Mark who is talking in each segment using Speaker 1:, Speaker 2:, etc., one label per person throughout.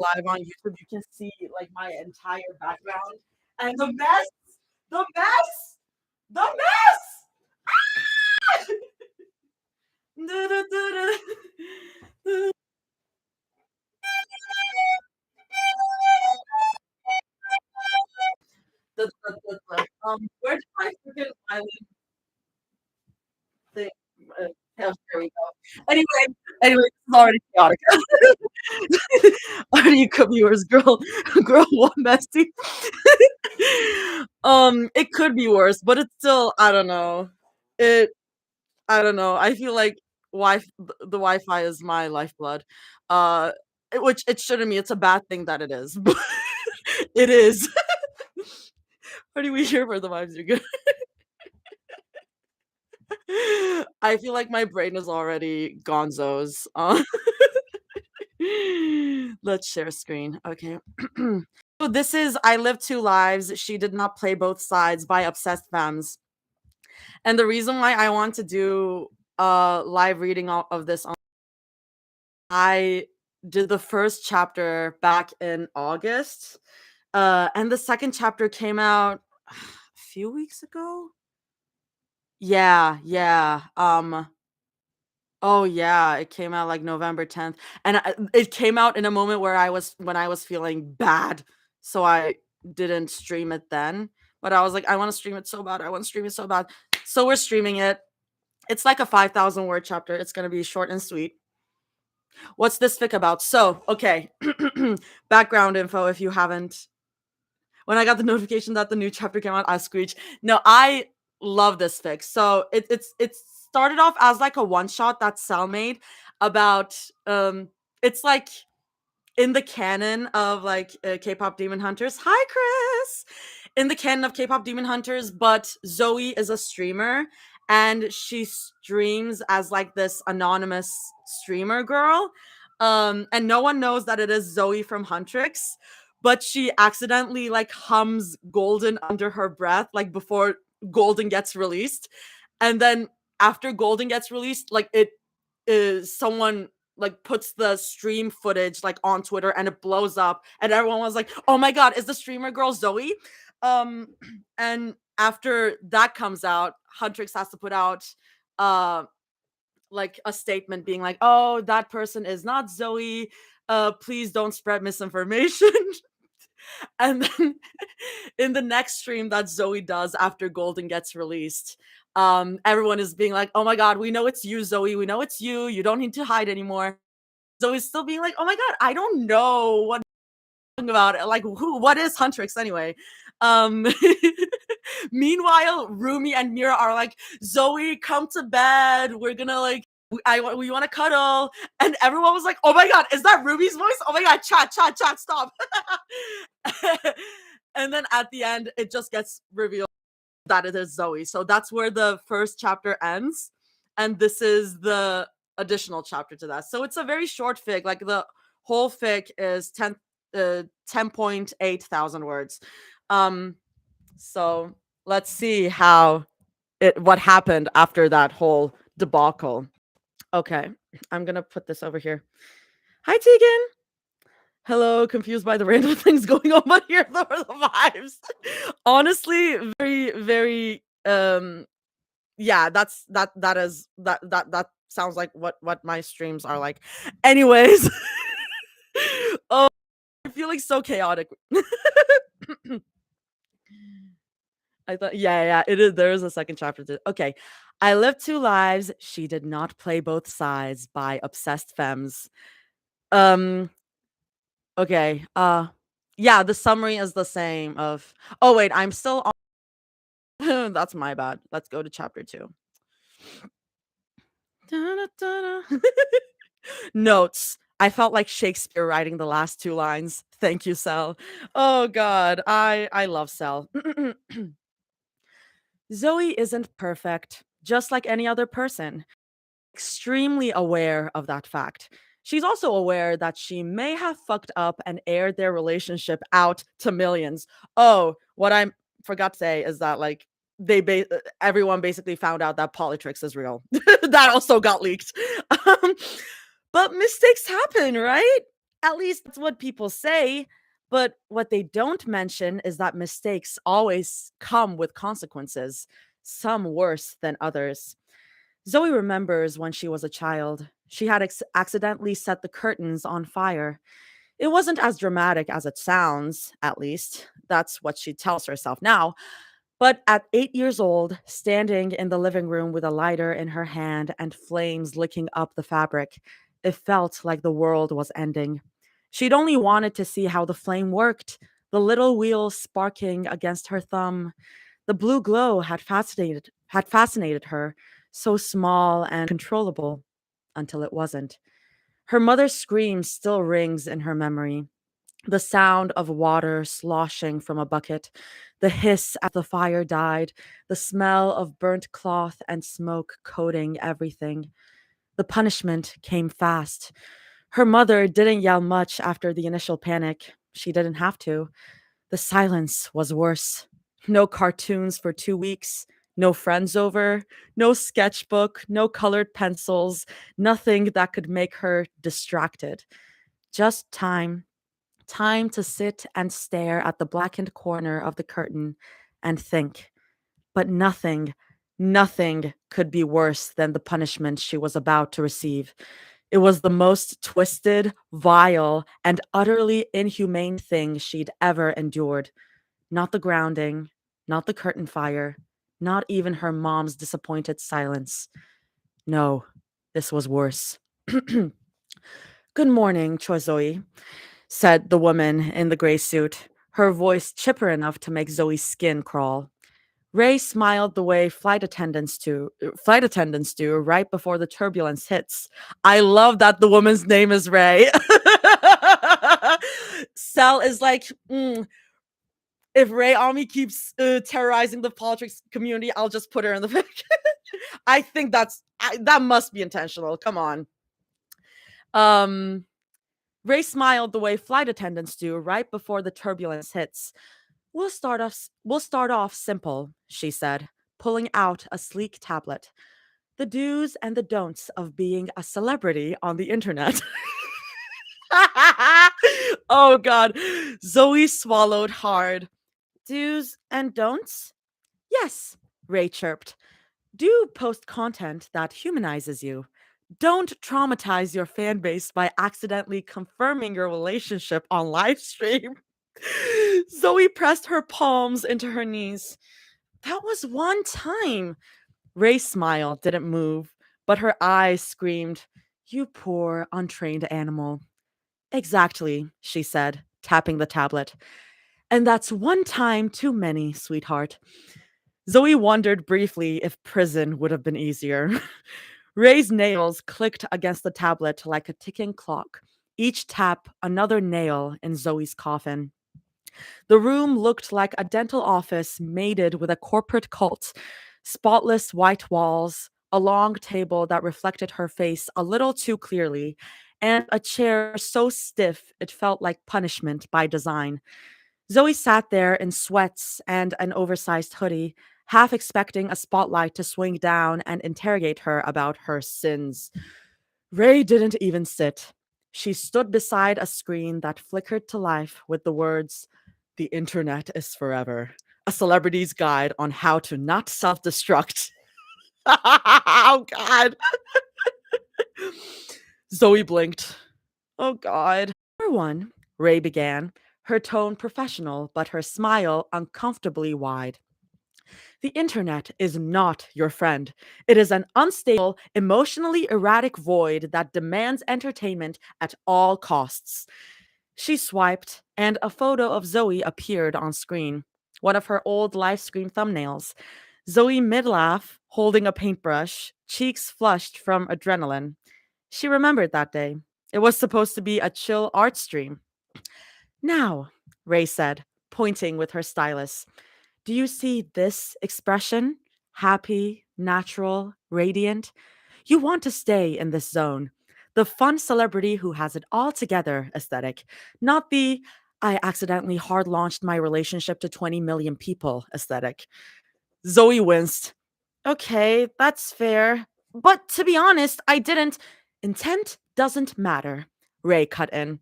Speaker 1: live on YouTube, you can see like my entire background and the mess, the mess, the mess. Where did my freaking island thing? There we go. Anyway, this is already chaotic. Are you viewers, girl, one bestie? It could be worse, but it's still, I don't know. It, I don't know. I feel like the Wi-Fi is my lifeblood. Which it shouldn't be. It's a bad thing that it is, but it is. What are we here for? The vibes are good. I feel like my brain is already gonzos. Let's share screen. Okay. So this is I Live Two Lives. She Did Not Play Both Sides by Obsessed Femmes. And the reason why I want to do live reading of this, I did the first chapter back in August. And the second chapter came out a few weeks ago. Yeah. Oh yeah, it came out like November 10th. And it came out in a moment where when I was feeling bad. So I didn't stream it then. But I was like, I want to stream it so bad. I want to stream it so bad. So we're streaming it. It's like a 5,000 word chapter. It's going to be short and sweet. What's this fic about? So, okay. Background info if you haven't. When I got the notification that the new chapter came out, I screeched. No, I love this fic. So it started off as like a one shot that Sal made about it's like in the canon of like K-pop Demon Hunters. Hi, Chris. In the canon of K-pop Demon Hunters, but Zoe is a streamer and she streams as like this anonymous streamer girl. And no one knows that it is Zoe from Huntrix, but she accidentally like hums Golden under her breath, like before Golden gets released. And then after Golden gets released, like it is someone like puts the stream footage like on Twitter and it blows up and everyone was like, oh my god, is the streamer girl Zoe? And after that comes out, Huntrix has to put out like a statement being like, oh, that person is not Zoe, please don't spread misinformation. And then in the next stream that Zoe does after Golden gets released, everyone is being like, oh my god, we know it's you, Zoe, we know it's you, you don't need to hide anymore. Zoe's still being like, oh my god, I don't know what about it. Like, what is Huntrix anyway? Meanwhile, Rumi and Mira are like, Zoe, come to bed, we're gonna like we want to cuddle. And everyone was like, oh my god, is that Ruby's voice? Oh my god, chat, stop. And then at the end, it just gets revealed that it is Zoe. So that's where the first chapter ends. And this is the additional chapter to that. So it's a very short fic. Like the whole fic is 10.8 thousand words. So let's see what happened after that whole debacle. Okay, I'm gonna put this over here. Hi, Tegan. Hello, confused by the random things going on, but here are the vibes. Honestly, very yeah, that sounds like what my streams are like. Anyways, oh, I'm feeling so chaotic. I thought, yeah, it is. There is a second chapter to. Okay, I Live Two Lives. She Did Not Play Both Sides by Obsessed Femmes. Okay. Yeah, the summary is the same of. Oh wait, I'm still on. That's my bad. Let's go to chapter 2. Notes. I felt like Shakespeare writing the last 2 lines. Thank you, Sel. Oh god, I love Sel. Zoe isn't perfect, just like any other person. Extremely aware of that fact. She's also aware that she may have fucked up and aired their relationship out to millions. Oh, what I forgot to say is that like everyone basically found out that Polytrix is real. That also got leaked. But mistakes happen, right? At least that's what people say. But what they don't mention is that mistakes always come with consequences, some worse than others. Zoe remembers when she was a child. She had accidentally set the curtains on fire. It wasn't as dramatic as it sounds, at least. That's what she tells herself now. But at 8 years old, standing in the living room with a lighter in her hand and flames licking up the fabric, it felt like the world was ending. She'd only wanted to see how the flame worked, the little wheel sparking against her thumb. The blue glow had fascinated her, so small and controllable, until it wasn't. Her mother's scream still rings in her memory. The sound of water sloshing from a bucket, the hiss as the fire died, the smell of burnt cloth and smoke coating everything. The punishment came fast. Her mother didn't yell much after the initial panic. She didn't have to. The silence was worse. No cartoons for 2 weeks, no friends over, no sketchbook, no colored pencils, nothing that could make her distracted. Just time to sit and stare at the blackened corner of the curtain and think. But nothing could be worse than the punishment she was about to receive. It was the most twisted, vile, and utterly inhumane thing she'd ever endured. Not the grounding, not the curtain fire, not even her mom's disappointed silence. No, this was worse. Good morning, Choi, said the woman in the gray suit, her voice chipper enough to make Zoe's skin crawl. Ray smiled the way flight attendants do right before the turbulence hits. I love that the woman's name is Ray. Sal is like, if Ray Ami keeps terrorizing the Polytrix community, I'll just put her in the pic. I think that must be intentional. Come on. Um, Ray smiled the way flight attendants do right before the turbulence hits. We'll start off simple, she said, pulling out a sleek tablet. The do's and the don'ts of being a celebrity on the internet. Oh god. Zoe swallowed hard. Do's and don'ts? Yes, Ray chirped. Do post content that humanizes you. Don't traumatize your fan base by accidentally confirming your relationship on live stream. Zoe pressed her palms into her knees. That was one time. Ray's smile didn't move, but her eyes screamed, You poor, untrained animal. Exactly, she said, tapping the tablet. And that's one time too many, sweetheart. Zoe wondered briefly if prison would have been easier. Ray's nails clicked against the tablet like a ticking clock, each tap another nail in Zoe's coffin. The room looked like a dental office mated with a corporate cult. Spotless white walls, a long table that reflected her face a little too clearly, and a chair so stiff it felt like punishment by design. Zoe sat there in sweats and an oversized hoodie, half expecting a spotlight to swing down and interrogate her about her sins. Ray didn't even sit. She stood beside a screen that flickered to life with the words, The internet is forever. A celebrity's guide on how to not self destruct. Oh, God. Zoe blinked. Oh, God. Number one, Ray began, her tone professional, but her smile uncomfortably wide. The internet is not your friend. It is an unstable, emotionally erratic void that demands entertainment at all costs. She swiped, and a photo of Zoe appeared on screen, one of her old live stream thumbnails. Zoe mid laugh, holding a paintbrush, cheeks flushed from adrenaline. She remembered that day. It was supposed to be a chill art stream. Now, Ray said, pointing with her stylus, do you see this expression? Happy, natural, radiant? You want to stay in this zone. The fun celebrity who has it all together aesthetic, not the I accidentally hard launched my relationship to 20 million people aesthetic. Zoe winced. Okay, that's fair. But to be honest, I didn't. Intent doesn't matter. Ray cut in.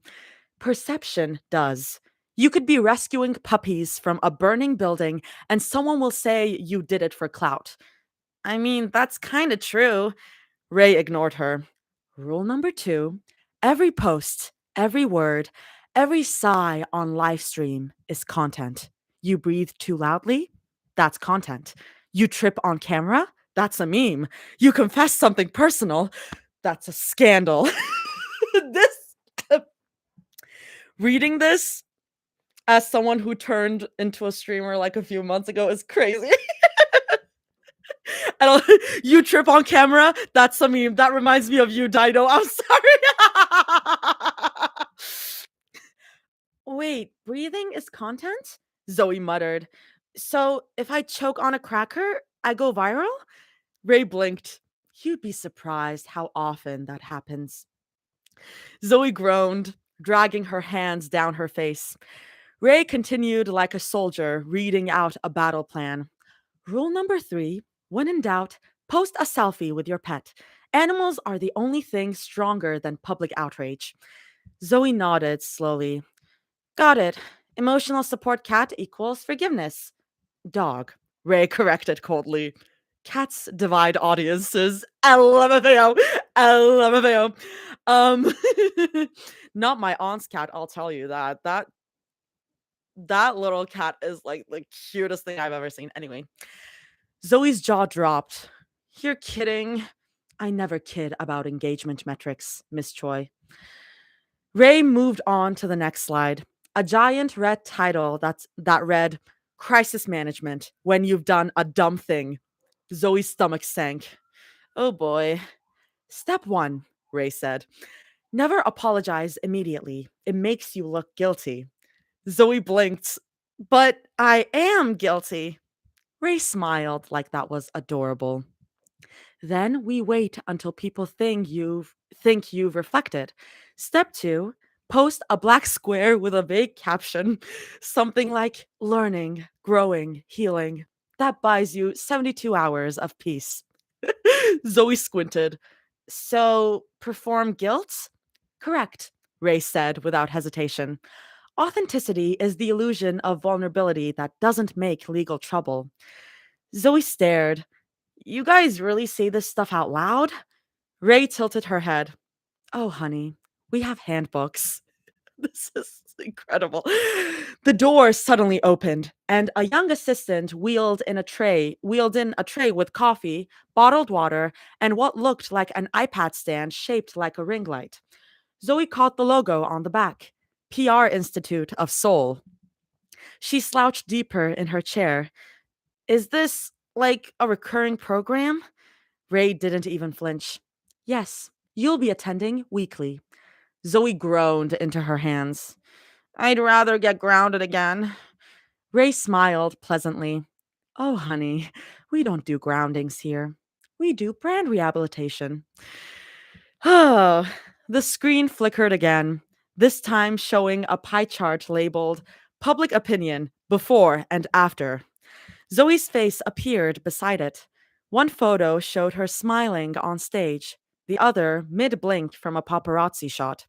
Speaker 1: Perception does. You could be rescuing puppies from a burning building, and someone will say you did it for clout. I mean, that's kind of true. Ray ignored her. Rule number 2, every post, every word, every sigh on live stream is content. You breathe too loudly? That's content. You trip on camera? That's a meme. You confess something personal? That's a scandal. This reading this as someone who turned into a streamer like a few months ago is crazy. I don't, you trip on camera? That's a meme. That reminds me of you, Dido. I'm sorry. Wait, breathing is content? Zoe muttered. So if I choke on a cracker, I go viral? Ray blinked. You'd be surprised how often that happens. Zoe groaned, dragging her hands down her face. Ray continued like a soldier reading out a battle plan. Rule number 3, when in doubt, post a selfie with your pet. Animals are the only thing stronger than public outrage. Zoe nodded slowly. Got it. Emotional support cat equals forgiveness. Dog. Ray corrected coldly. Cats divide audiences. LMFAO. LMFAO. Um, not my aunt's cat, I'll tell you that. That little cat is like the cutest thing I've ever seen. Anyway, Zoe's jaw dropped. You're kidding. I never kid about engagement metrics, Miss Choi. Ray moved on to the next slide. A giant red title that read Crisis Management when you've done a dumb thing. Zoe's stomach sank. Oh boy. Step 1, Ray said. Never apologize immediately. It makes you look guilty. Zoe blinked. But I am guilty. Ray smiled like that was adorable. Then we wait until people think you've reflected. Step 2, post a black square with a vague caption, something like learning, growing, healing. That buys you 72 hours of peace. Zoe squinted. So, perform guilt? Correct, Ray said without hesitation. Authenticity is the illusion of vulnerability that doesn't make legal trouble. Zoe stared. You guys really say this stuff out loud? Ray tilted her head. Oh, honey, we have handbooks. This is incredible. The door suddenly opened, and a young assistant wheeled in a tray with coffee, bottled water, and what looked like an iPad stand shaped like a ring light. Zoe caught the logo on the back. PR Institute of Soul. She slouched deeper in her chair. Is this like a recurring program? Ray didn't even flinch. Yes, you'll be attending weekly. Zoe groaned into her hands. I'd rather get grounded again. Ray smiled pleasantly. Oh, honey, we don't do groundings here. We do brand rehabilitation. Oh, the screen flickered again, this time showing a pie chart labeled Public Opinion Before and After. Zoe's face appeared beside it. One photo showed her smiling on stage, the other mid-blink from a paparazzi shot.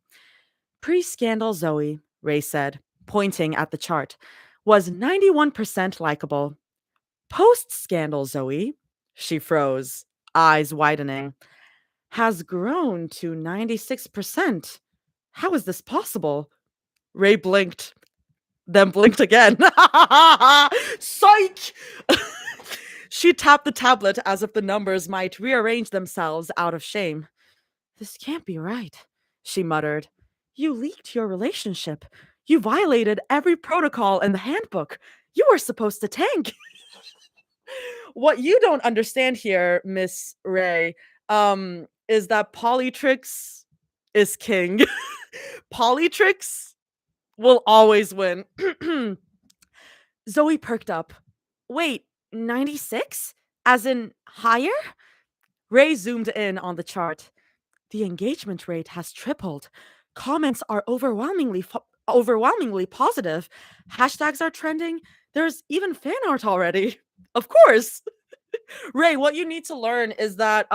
Speaker 1: Pre-scandal Zoe, Ray said, pointing at the chart, was 91% likable. Post-scandal Zoe, she froze, eyes widening, has grown to 96%. How is this possible? Ray blinked, then blinked again. Psych! She tapped the tablet as if the numbers might rearrange themselves out of shame. This can't be right, she muttered. You leaked your relationship. You violated every protocol in the handbook. You were supposed to tank. What you don't understand here, Miss Ray, is that Polytrix is king. Polytrix will always win. Zoe perked up. Wait, 96? As in higher? Ray zoomed in on the chart. The engagement rate has tripled. Comments are overwhelmingly positive. Hashtags are trending. There's even fan art already. Of course. Ray, what you need to learn is that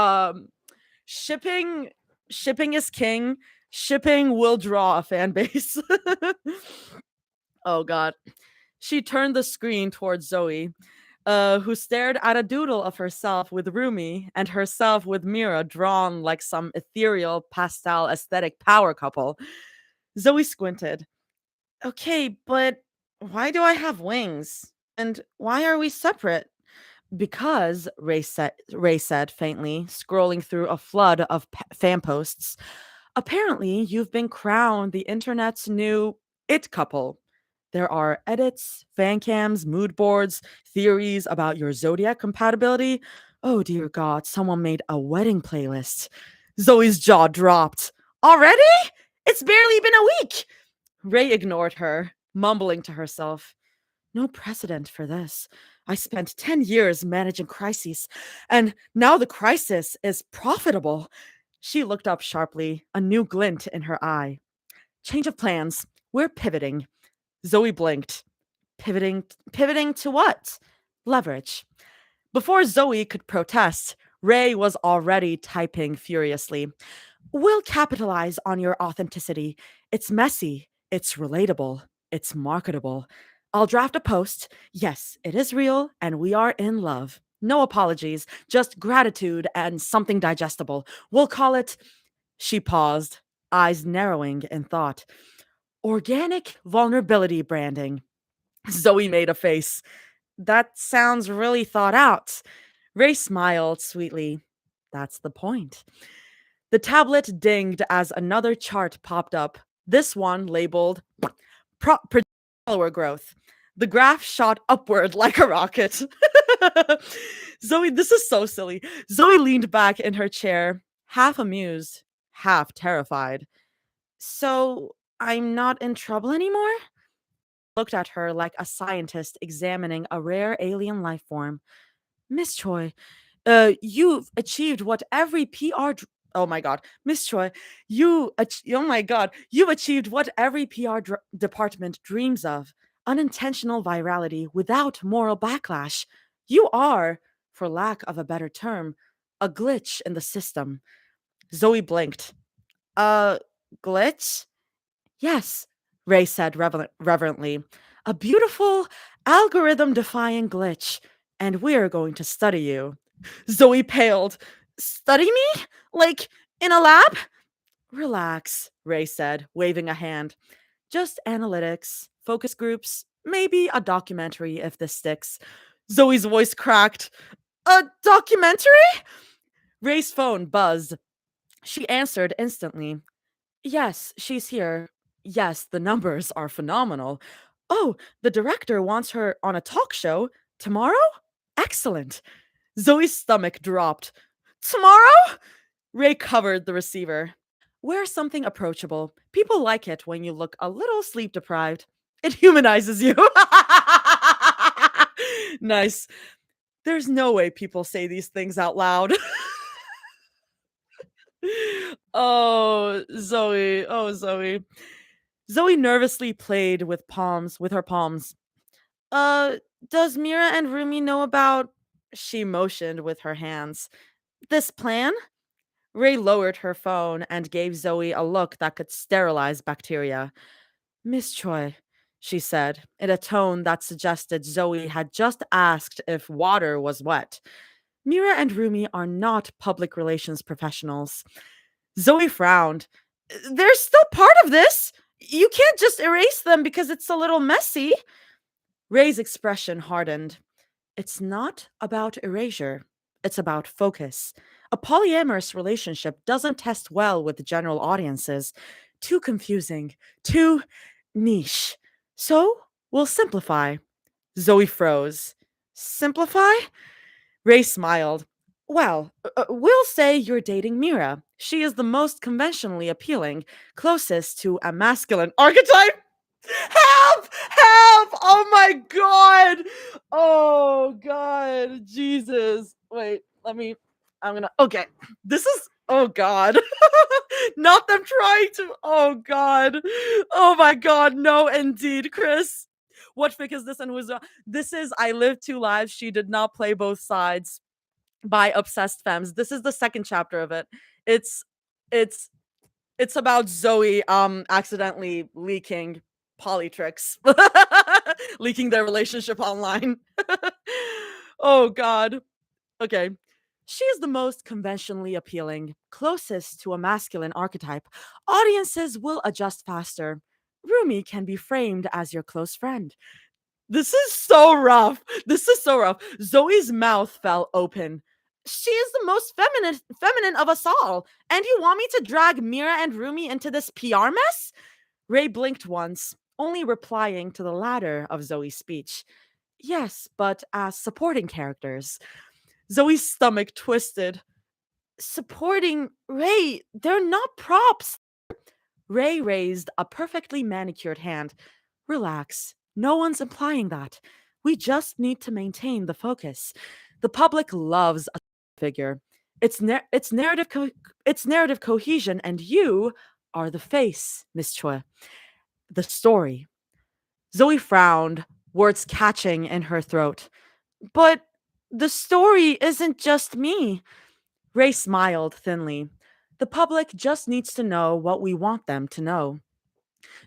Speaker 1: shipping is king. Shipping will draw a fan base. Oh god. She turned the screen towards Zoe, who stared at a doodle of herself with Rumi and herself with Mira drawn like some ethereal pastel aesthetic power couple. Zoe squinted. Okay, but why do I have wings? And why are we separate? Because, Ray said faintly, scrolling through a flood of fan posts, apparently you've been crowned the internet's new it couple. There are edits, fan cams, mood boards, theories about your zodiac compatibility. Oh dear God, someone made a wedding playlist. Zoe's jaw dropped. Already? It's barely been a week. Ray ignored her, mumbling to herself. No precedent for this. I spent 10 years managing crises, and now the crisis is profitable. She looked up sharply, a new glint in her eye. Change of plans. We're pivoting. Zoe blinked. Pivoting to what? Leverage. Before Zoe could protest, Ray was already typing furiously. We'll capitalize on your authenticity. It's messy, it's relatable, it's marketable. I'll draft a post. Yes, it is real, and we are in love. No apologies, just gratitude and something digestible. We'll call it. She paused, eyes narrowing in thought. Organic vulnerability branding. Zoe made a face. That sounds really thought out. Ray smiled sweetly. That's the point. The tablet dinged as another chart popped up, this one labeled follower growth. The graph shot upward like a rocket. Zoe, this is so silly. Zoe leaned back in her chair, half amused, half terrified. So I'm not in trouble anymore? Looked at her like a scientist examining a rare alien life form. Miss Choi, you've achieved what every oh my god, Miss Choi, oh my god, you've achieved what every department dreams of: unintentional virality without moral backlash. You are, for lack of a better term, a glitch in the system. Zoe blinked. Uh, glitch? Yes, Ray said reverently. A beautiful, algorithm defying glitch, and we're going to study you. Zoe paled. Study me? Like in a lab? Relax, Ray said, waving a hand. Just analytics, focus groups, maybe a documentary if this sticks. Zoe's voice cracked. A documentary? Ray's phone buzzed. She answered instantly. Yes, she's here. Yes, the numbers are phenomenal. Oh, the director wants her on a talk show tomorrow? Excellent. Zoe's stomach dropped. Tomorrow? Ray covered the receiver. Wear something approachable. People like it when you look a little sleep deprived. It humanizes you. Nice. There's no way people say these things out loud. Oh, Zoe. Oh, Zoe. Zoe nervously played with her palms. Uh, does Mira and Rumi know about? She motioned with her hands. This plan? Ray lowered her phone and gave Zoe a look that could sterilize bacteria. Miss Choi, she said, in a tone that suggested Zoe had just asked if water was wet. Mira and Rumi are not public relations professionals. Zoe frowned. They're still part of this. You can't just erase them because it's a little messy. Ray's expression hardened. It's not about erasure. It's about focus. A polyamorous relationship doesn't test well with general audiences. Too confusing. Too niche. So, we'll simplify. Zoe froze. Simplify? Ray smiled. Well, we'll say you're dating Mira. She is the most conventionally appealing, closest to a masculine archetype. Help! Help! Oh my god! Oh god, Jesus. Wait, okay. This is, oh god. Not them trying to, oh god. Oh my god, no indeed, Chris. What fic is this and who's this is I Live Two Lives, She Did Not Play Both Sides by Obsessed Femmes. This is the second chapter of it. It's it's It's about Zoe, accidentally leaking Polytrix. Leaking their relationship online. Oh god. Okay. She is the most conventionally appealing, closest to a masculine archetype. Audiences will adjust faster. Rumi can be framed as your close friend. This is so rough. This is so rough. Zoe's mouth fell open. She is the most feminine of us all. And you want me to drag Mira and Rumi into this PR mess? Ray blinked once, only replying to the latter of Zoe's speech. Yes, but as supporting characters. Zoe's stomach twisted. Supporting Ray, they're not props. Ray raised a perfectly manicured hand. Relax. No one's implying that. We just need to maintain the focus. The public loves a figure. It's narrative cohesion, and you are the face, Miss Choi. The story. Zoe frowned, words catching in her throat. But the story isn't just me. Ray smiled thinly. The public just needs to know what we want them to know.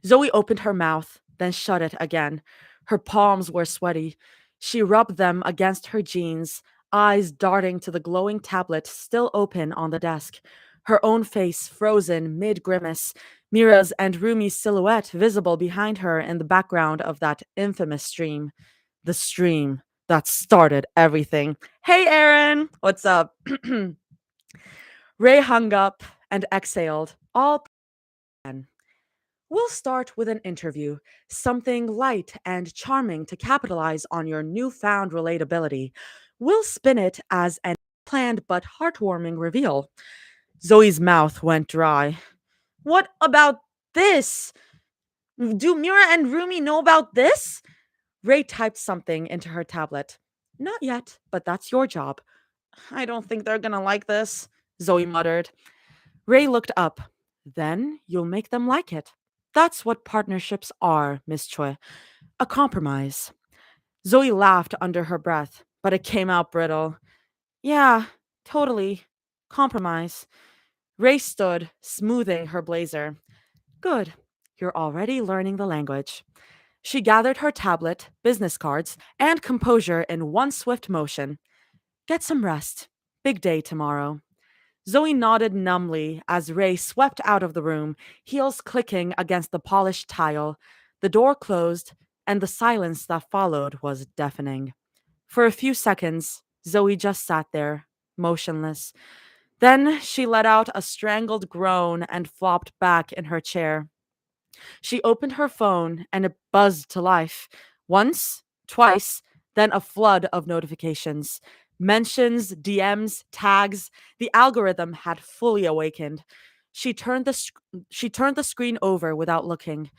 Speaker 1: Zoe opened her mouth, then shut it again. Her palms were sweaty. She rubbed them against her jeans, eyes darting to the glowing tablet still open on the desk. Her own face frozen mid grimace, Mira's and Rumi's silhouette visible behind her in the background of that infamous stream. The stream that started everything. Hey, Aaron! What's up? Ray hung up and exhaled, all again. We'll start with an interview, something light and charming to capitalize on your newfound relatability. We'll spin it as an planned but heartwarming reveal. Zoe's mouth went dry. What about this? Do Mira and Rumi know about this? Ray typed something into her tablet. Not yet, but that's your job. I don't think they're gonna like this, Zoe muttered. Ray looked up. Then you'll make them like it. That's what partnerships are, Miss Choi. A compromise. Zoe laughed under her breath, but it came out brittle. Yeah, totally. Compromise. Ray stood, smoothing her blazer. Good. You're already learning the language. She gathered her tablet, business cards, and composure in one swift motion. Get some rest. Big day tomorrow. Zoe nodded numbly as Ray swept out of the room, heels clicking against the polished tile. The door closed, and the silence that followed was deafening. For a few seconds, Zoe just sat there, motionless. Then she let out a strangled groan and flopped back in her chair. She opened her phone and it buzzed to life. Once, twice, then a flood of notifications. Mentions, DMs, tags. The algorithm had fully awakened. She turned the screen over without looking.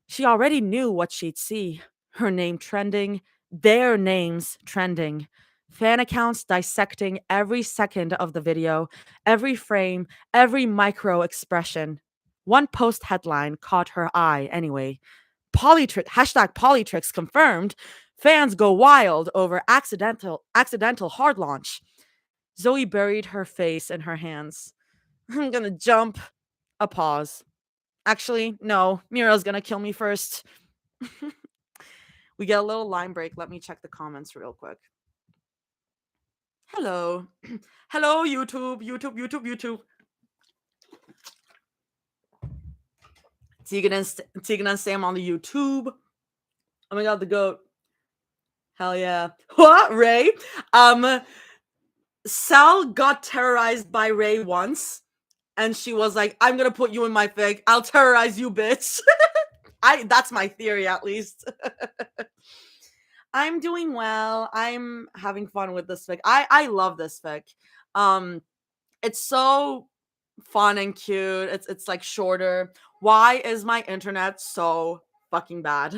Speaker 1: She already knew what she'd see. Her name trending, their names trending. Fan accounts dissecting every second of the video, every frame, every micro expression. One post headline caught her eye anyway. Polytrix confirmed. Fans go wild over accidental hard launch. Zoe buried her face in her hands. I'm gonna jump. A pause. Actually, no, Mira's gonna kill me first. We get a little line break. Let me check the comments real quick. Hello. Hello, YouTube. Tegan and Sam on the YouTube. Oh my god, the goat. Hell yeah. What, Ray? Sal got terrorized by Ray once, and she was like, I'm gonna put you in my fic. I'll terrorize you, bitch. That's my theory, at least. I'm doing well. I'm having fun with this fic. I love this fic. It's so fun and cute. It's like shorter. Why is my internet so fucking bad?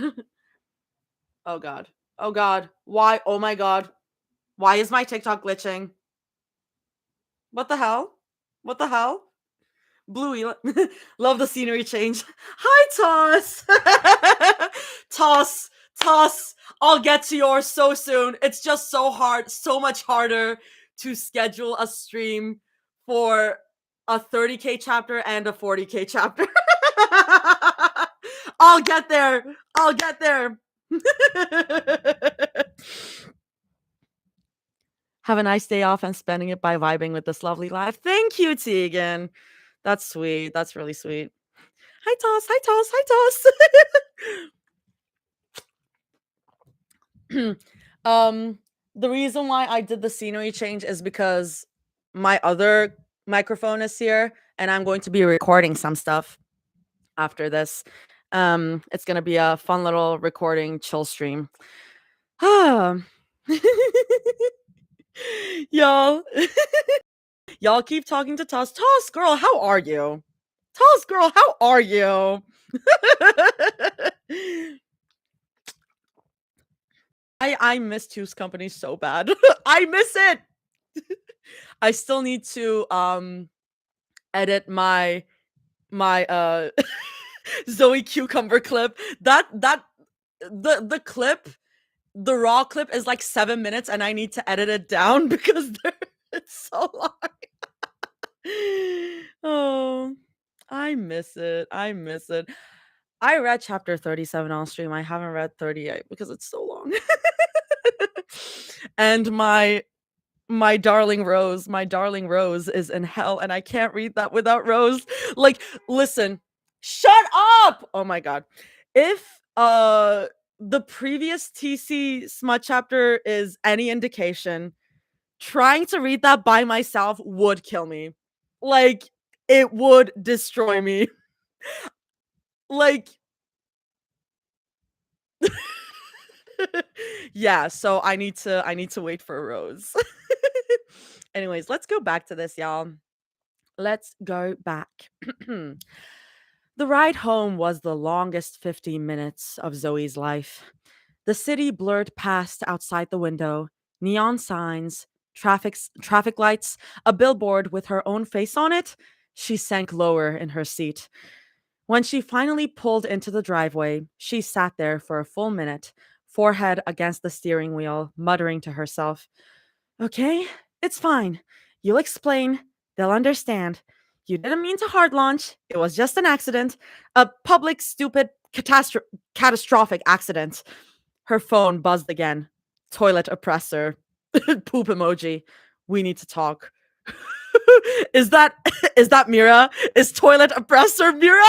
Speaker 1: Oh god. Oh god. Why? Oh my god. Why is my TikTok glitching? What the hell? What the hell? Bluey, love the scenery change. Hi, Toss. Toss. I'll get to yours so soon. It's just so hard, so much harder to schedule a stream for a 30K chapter and a 40K chapter. I'll get there. I'll get there. Have a nice day off and spending it by vibing with this lovely live. Thank you, Tegan. That's sweet. That's really sweet. Hi, Toss. Hi, Toss. Hi, Toss. The reason why I did the scenery change is because my other microphone is here and I'm going to be recording some stuff after this. It's gonna be a fun little recording chill stream. Y'all. Y'all keep talking to Toss. Toss, girl, how are you? Toss, girl, how are you? I miss Two's Company so bad. I miss it. I still need to edit my Zoe Cucumber clip. The clip, the raw clip is like 7 minutes and I need to edit it down because it's so long. Oh, I miss it. I miss it. I read chapter 37 on stream. I haven't read 38 because it's so long. And my darling Rose is in hell and I can't read that without Rose. Like, listen, shut up. Oh my god. If the previous TC smut chapter is any indication, trying to read that by myself would kill me. Like, it would destroy me. Like, yeah, so I need to wait for Rose. Anyways, let's go back to this, y'all. Let's go back. The ride home was the longest 15 minutes of Zoe's life. The city blurred past outside the window, neon signs, traffic lights, a billboard with her own face on it. She sank lower in her seat. When she finally pulled into the driveway, she sat there for a full minute, forehead against the steering wheel, muttering to herself, "Okay, it's fine. You'll explain. They'll understand. You didn't mean to hard launch. It was just an accident. A public, stupid, catastrophic accident." Her phone buzzed again. Toilet oppressor. Poop emoji. We need to talk. is that is that Mira? Is toilet oppressor Mira?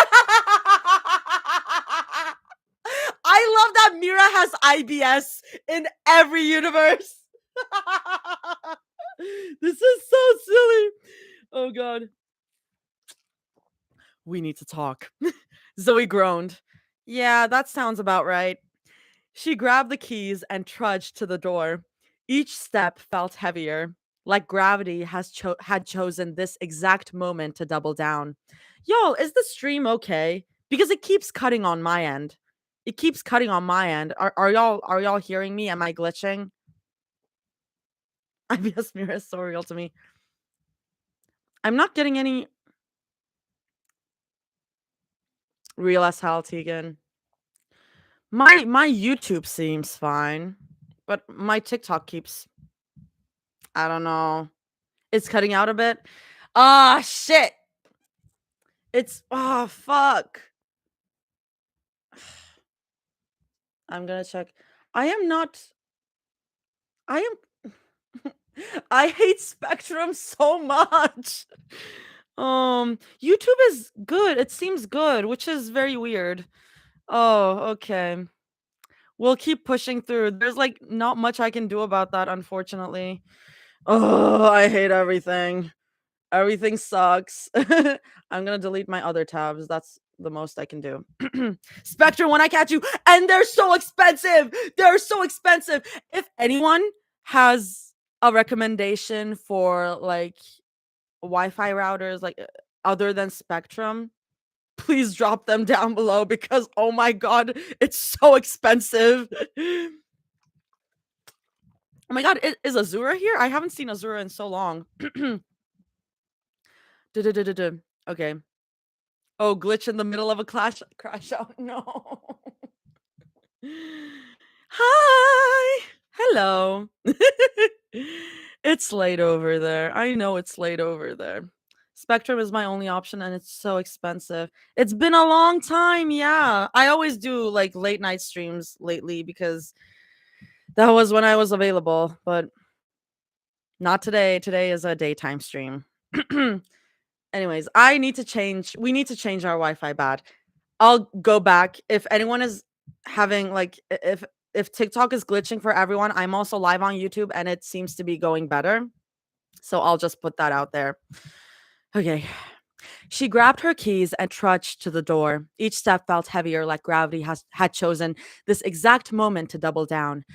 Speaker 1: I love that Mira has IBS in every universe. This is so silly. Oh god. We need to talk. Zoe groaned. Yeah, that sounds about right. She grabbed the keys and trudged to the door. Each step felt heavier, like gravity had chosen this exact moment to double down. Y'all, is the stream okay? Because it keeps cutting on my end. It keeps cutting on my end. Are y'all hearing me? Am I glitching? IBS Mirror is so real to me. I'm not getting any real as hell, Tegan. My YouTube seems fine, but my TikTok keeps, I don't know. It's cutting out a bit. Ah, shit. It's, oh, fuck. I'm gonna check. I am not, I am, I hate Spectrum so much. YouTube is good. It seems good, which is very weird. Oh, okay. We'll keep pushing through. There's like not much I can do about that, unfortunately. Oh, I hate everything. Everything sucks. I'm gonna delete my other tabs. That's the most I can do. Spectrum, when I catch you, and they're so expensive. They're so expensive. If anyone has a recommendation for like Wi-Fi routers, like other than Spectrum, please drop them down below because oh my god, it's so expensive. Oh my god, is Azura here? I haven't seen Azura in so long. Okay. Oh, glitch in the middle of a crash out. No. Hi. Hello. It's late over there. I know it's late over there. Spectrum is my only option and it's so expensive. It's been a long time, yeah. I always do like late night streams lately because that was when I was available, but not today. Today is a daytime stream. Anyways, we need to change our Wi-Fi bad. I'll go back. If anyone is having like if TikTok is glitching for everyone, I'm also live on YouTube and it seems to be going better. So I'll just put that out there. Okay. She grabbed her keys and trudged to the door. Each step felt heavier, like gravity had chosen this exact moment to double down.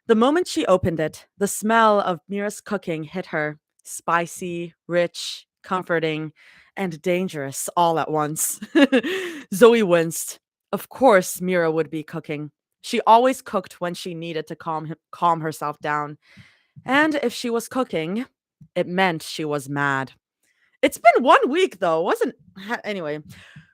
Speaker 1: The moment she opened it, the smell of Mira's cooking hit her, spicy, rich, comforting, and dangerous all at once. Zoe winced. Of course, Mira would be cooking. She always cooked when she needed to calm herself down. And if she was cooking, it meant she was mad. It's been 1 week though, wasn't anyway.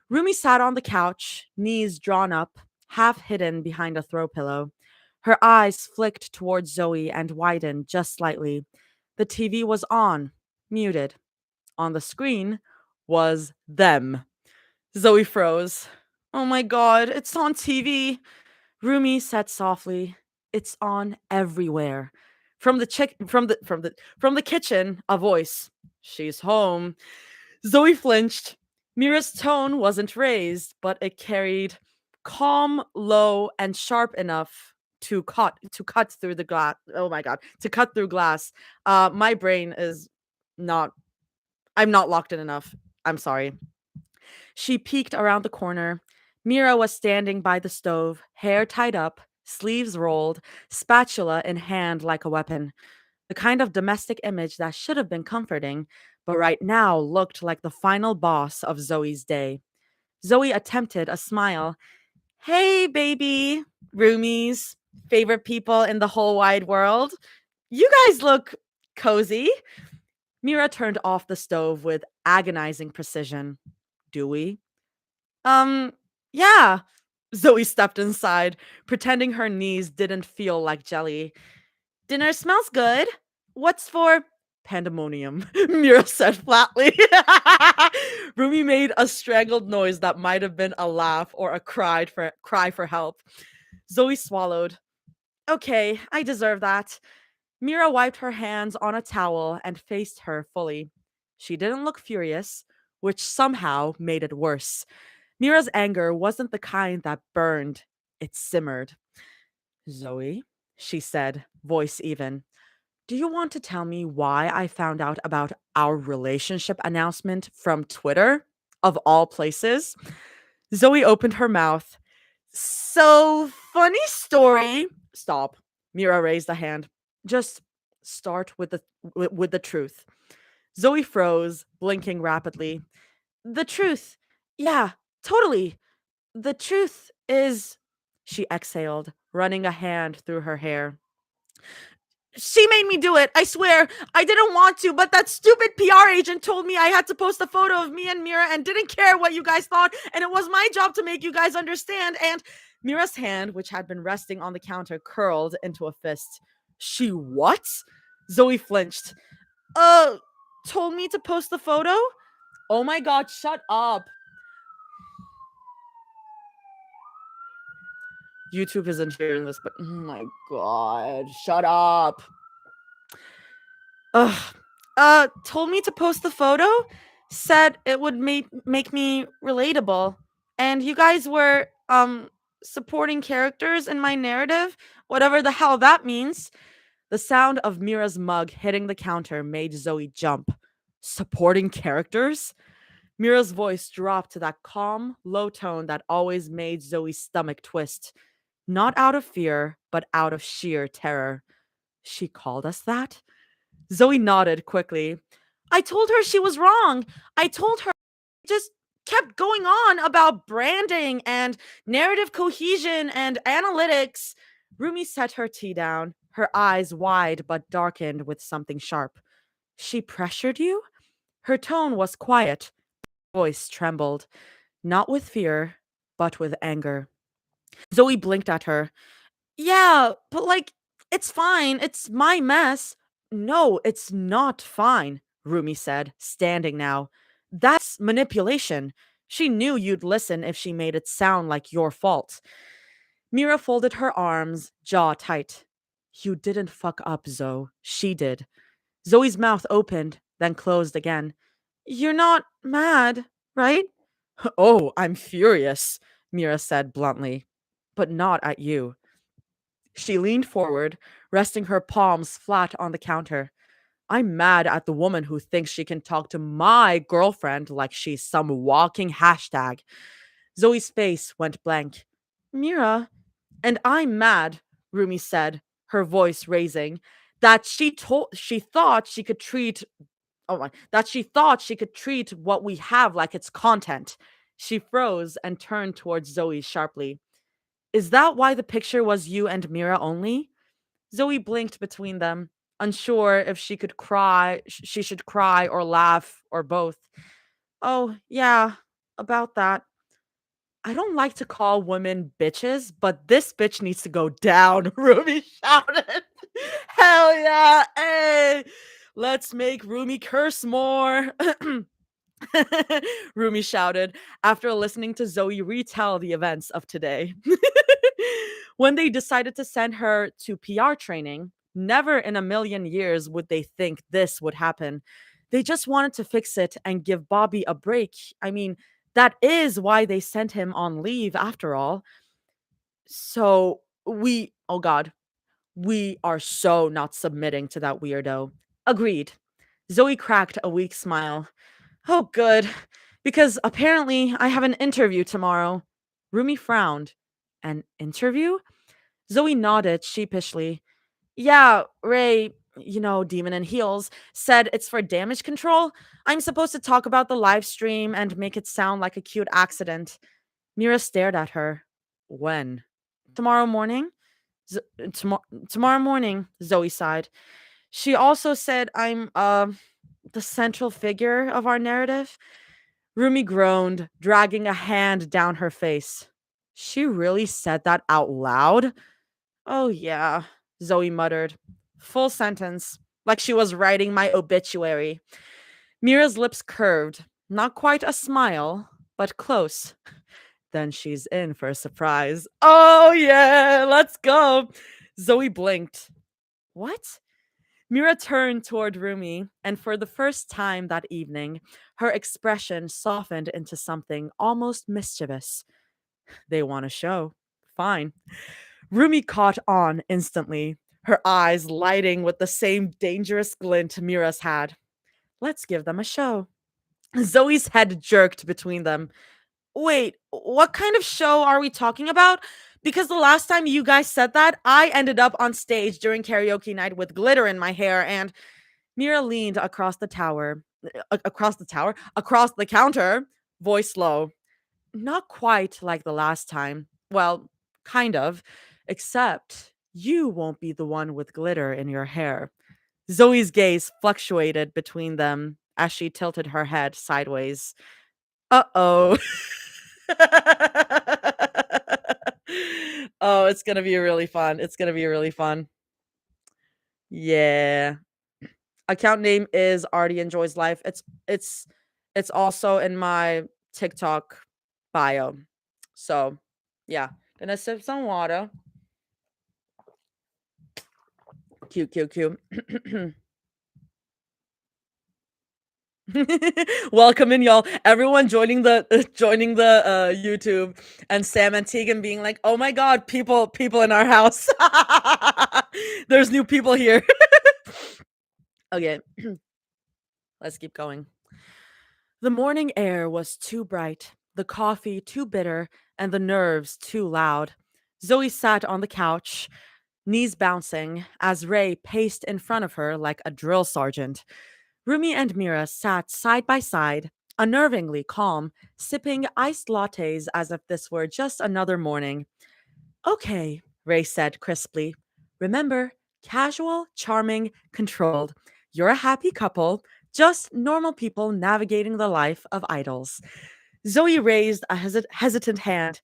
Speaker 1: Rumi sat on the couch, knees drawn up, half hidden behind a throw pillow. Her eyes flicked towards Zoe and widened just slightly. The TV was on, muted. On the screen was them. Zoe froze. Oh my god, it's on TV. Rumi said softly, "It's on everywhere." From the kitchen, a voice. "She's home." Zoe flinched. Mira's tone wasn't raised, but it carried calm, low, and sharp enough to cut through the glass. Oh my god, to cut through glass. My brain is not. I'm not locked in enough. I'm sorry. She peeked around the corner. Mira was standing by the stove, hair tied up, sleeves rolled, spatula in hand like a weapon. The kind of domestic image that should have been comforting, but right now looked like the final boss of Zoe's day. Zoe attempted a smile. "Hey, baby, roomies, favorite people in the whole wide world. You guys look cozy." Mira turned off the stove with agonizing precision. "Do we?" Um, yeah. Zoe stepped inside, pretending her knees didn't feel like jelly. "Dinner smells good. What's for pandemonium?" Mira said flatly. Rumi made a strangled noise that might have been a laugh or a cry for help. Zoe swallowed. "Okay, I deserve that." Mira wiped her hands on a towel and faced her fully. She didn't look furious, which somehow made it worse. Mira's anger wasn't the kind that burned, it simmered. "Zoe," she said, voice even, "do you want to tell me why I found out about our relationship announcement from Twitter, of all places?" Zoe opened her mouth. "So, funny story." "Stop." Mira raised a hand. "Just start with the truth." Zoe froze, blinking rapidly. "The truth. Yeah, totally. The truth is," she exhaled, running a hand through her hair. "She made me do it. I swear. I didn't want to, but that stupid PR agent told me I had to post a photo of me and Mira and didn't care what you guys thought. And it was my job to make you guys understand." And Mira's hand, which had been resting on the counter, curled into a fist. "She what?" Zoe flinched. Uh, told me to post the photo? Oh my god, shut up. YouTube isn't hearing this, but oh my god, shut up. Ugh. Told me to post the photo, said it would make me relatable. And you guys were supporting characters in my narrative, whatever the hell that means. The sound of Mira's mug hitting the counter made Zoe jump. Supporting characters? Mira's voice dropped to that calm, low tone that always made Zoe's stomach twist. Not out of fear, but out of sheer terror. She called us that? Zoe nodded quickly. "I told her she was wrong. I told her just kept going on about branding and narrative cohesion and analytics." Rumi set her tea down, her eyes wide but darkened with something sharp. "She pressured you?" Her tone was quiet, voice trembled, not with fear, but with anger. Zoe blinked at her. "Yeah, but like, it's fine. It's my mess." "No, it's not fine," Rumi said, standing now. That's manipulation. She knew you'd listen if she made it sound like your fault. Mira folded her arms, jaw tight. You didn't fuck up, Zoe. She did. Zoe's mouth opened, then closed again. You're not mad, right? Oh, I'm furious, Mira said bluntly. But not at you. She leaned forward, resting her palms flat on the counter. I'm mad at the woman who thinks she can talk to my girlfriend like she's some walking hashtag. Zoe's face went blank. Mira, and I'm mad, Rumi said, her voice raising, that she thought she could treat that she thought she could treat what we have like it's content. She froze and turned towards Zoe sharply. Is that why the picture was you and Mira only? Zoe blinked between them, unsure if she should cry or laugh or both. Oh, yeah, about that. I don't like to call women bitches, but this bitch needs to go down, Ruby shouted. Hell yeah, hey! Let's make Rumi curse more. Rumi shouted after listening to Zoe retell the events of today. When they decided to send her to PR training, never in a million years would they think this would happen. They just wanted to fix it and give Bobby a break. I mean, that is why they sent him on leave after all. Oh God, we are so not submitting to that weirdo. Agreed. Zoe cracked a weak smile. Oh, good. Because apparently I have an interview tomorrow. Rumi frowned. An interview? Zoe nodded sheepishly. Yeah, Ray, Demon in Heels, said it's for damage control. I'm supposed to talk about the live stream and make it sound like a cute accident. Mira stared at her. When? Tomorrow morning? Z- tomorrow morning, Zoe sighed. She also said I'm, the central figure of our narrative. Rumi groaned, dragging a hand down her face. She really said that out loud? Oh, yeah, Zoe muttered. Full sentence, like she was writing my obituary. Mira's lips curved, not quite a smile, but close. Then she's in for a surprise. Oh, yeah, let's go. Zoe blinked. What? Mira turned toward Rumi, and for the first time that evening, her expression softened into something almost mischievous. They want a show. Fine. Rumi caught on instantly, her eyes lighting with the same dangerous glint Mira's had. Let's give them a show. Zoe's head jerked between them. Wait, what kind of show are we talking about? Because the last time you guys said that, I ended up on stage during karaoke night with glitter in my hair and Mira leaned across the counter, voice low. Not quite like the last time. Well, kind of, except you won't be the one with glitter in your hair. Zoe's gaze fluctuated between them as she tilted her head sideways. Uh-oh. Oh, it's gonna be really fun. It's gonna be really fun. Yeah. Account name is Artie Enjoys Life. It's also in my TikTok bio. So yeah. Gonna sip some water. Cute, cute, cute. Welcome in, y'all. Everyone joining the YouTube, and Sam and Tegan being like, "Oh my god, people in our house. There's new people here." Okay, let's keep going. The morning air was too bright, the coffee too bitter, and the nerves too loud. Zoe sat on the couch, knees bouncing, as Ray paced in front of her like a drill sergeant. Rumi and Mira sat side by side, unnervingly calm, sipping iced lattes as if this were just another morning. Okay, Ray said crisply. Remember, casual, charming, controlled. You're a happy couple, just normal people navigating the life of idols. Zoe raised a hesitant hand.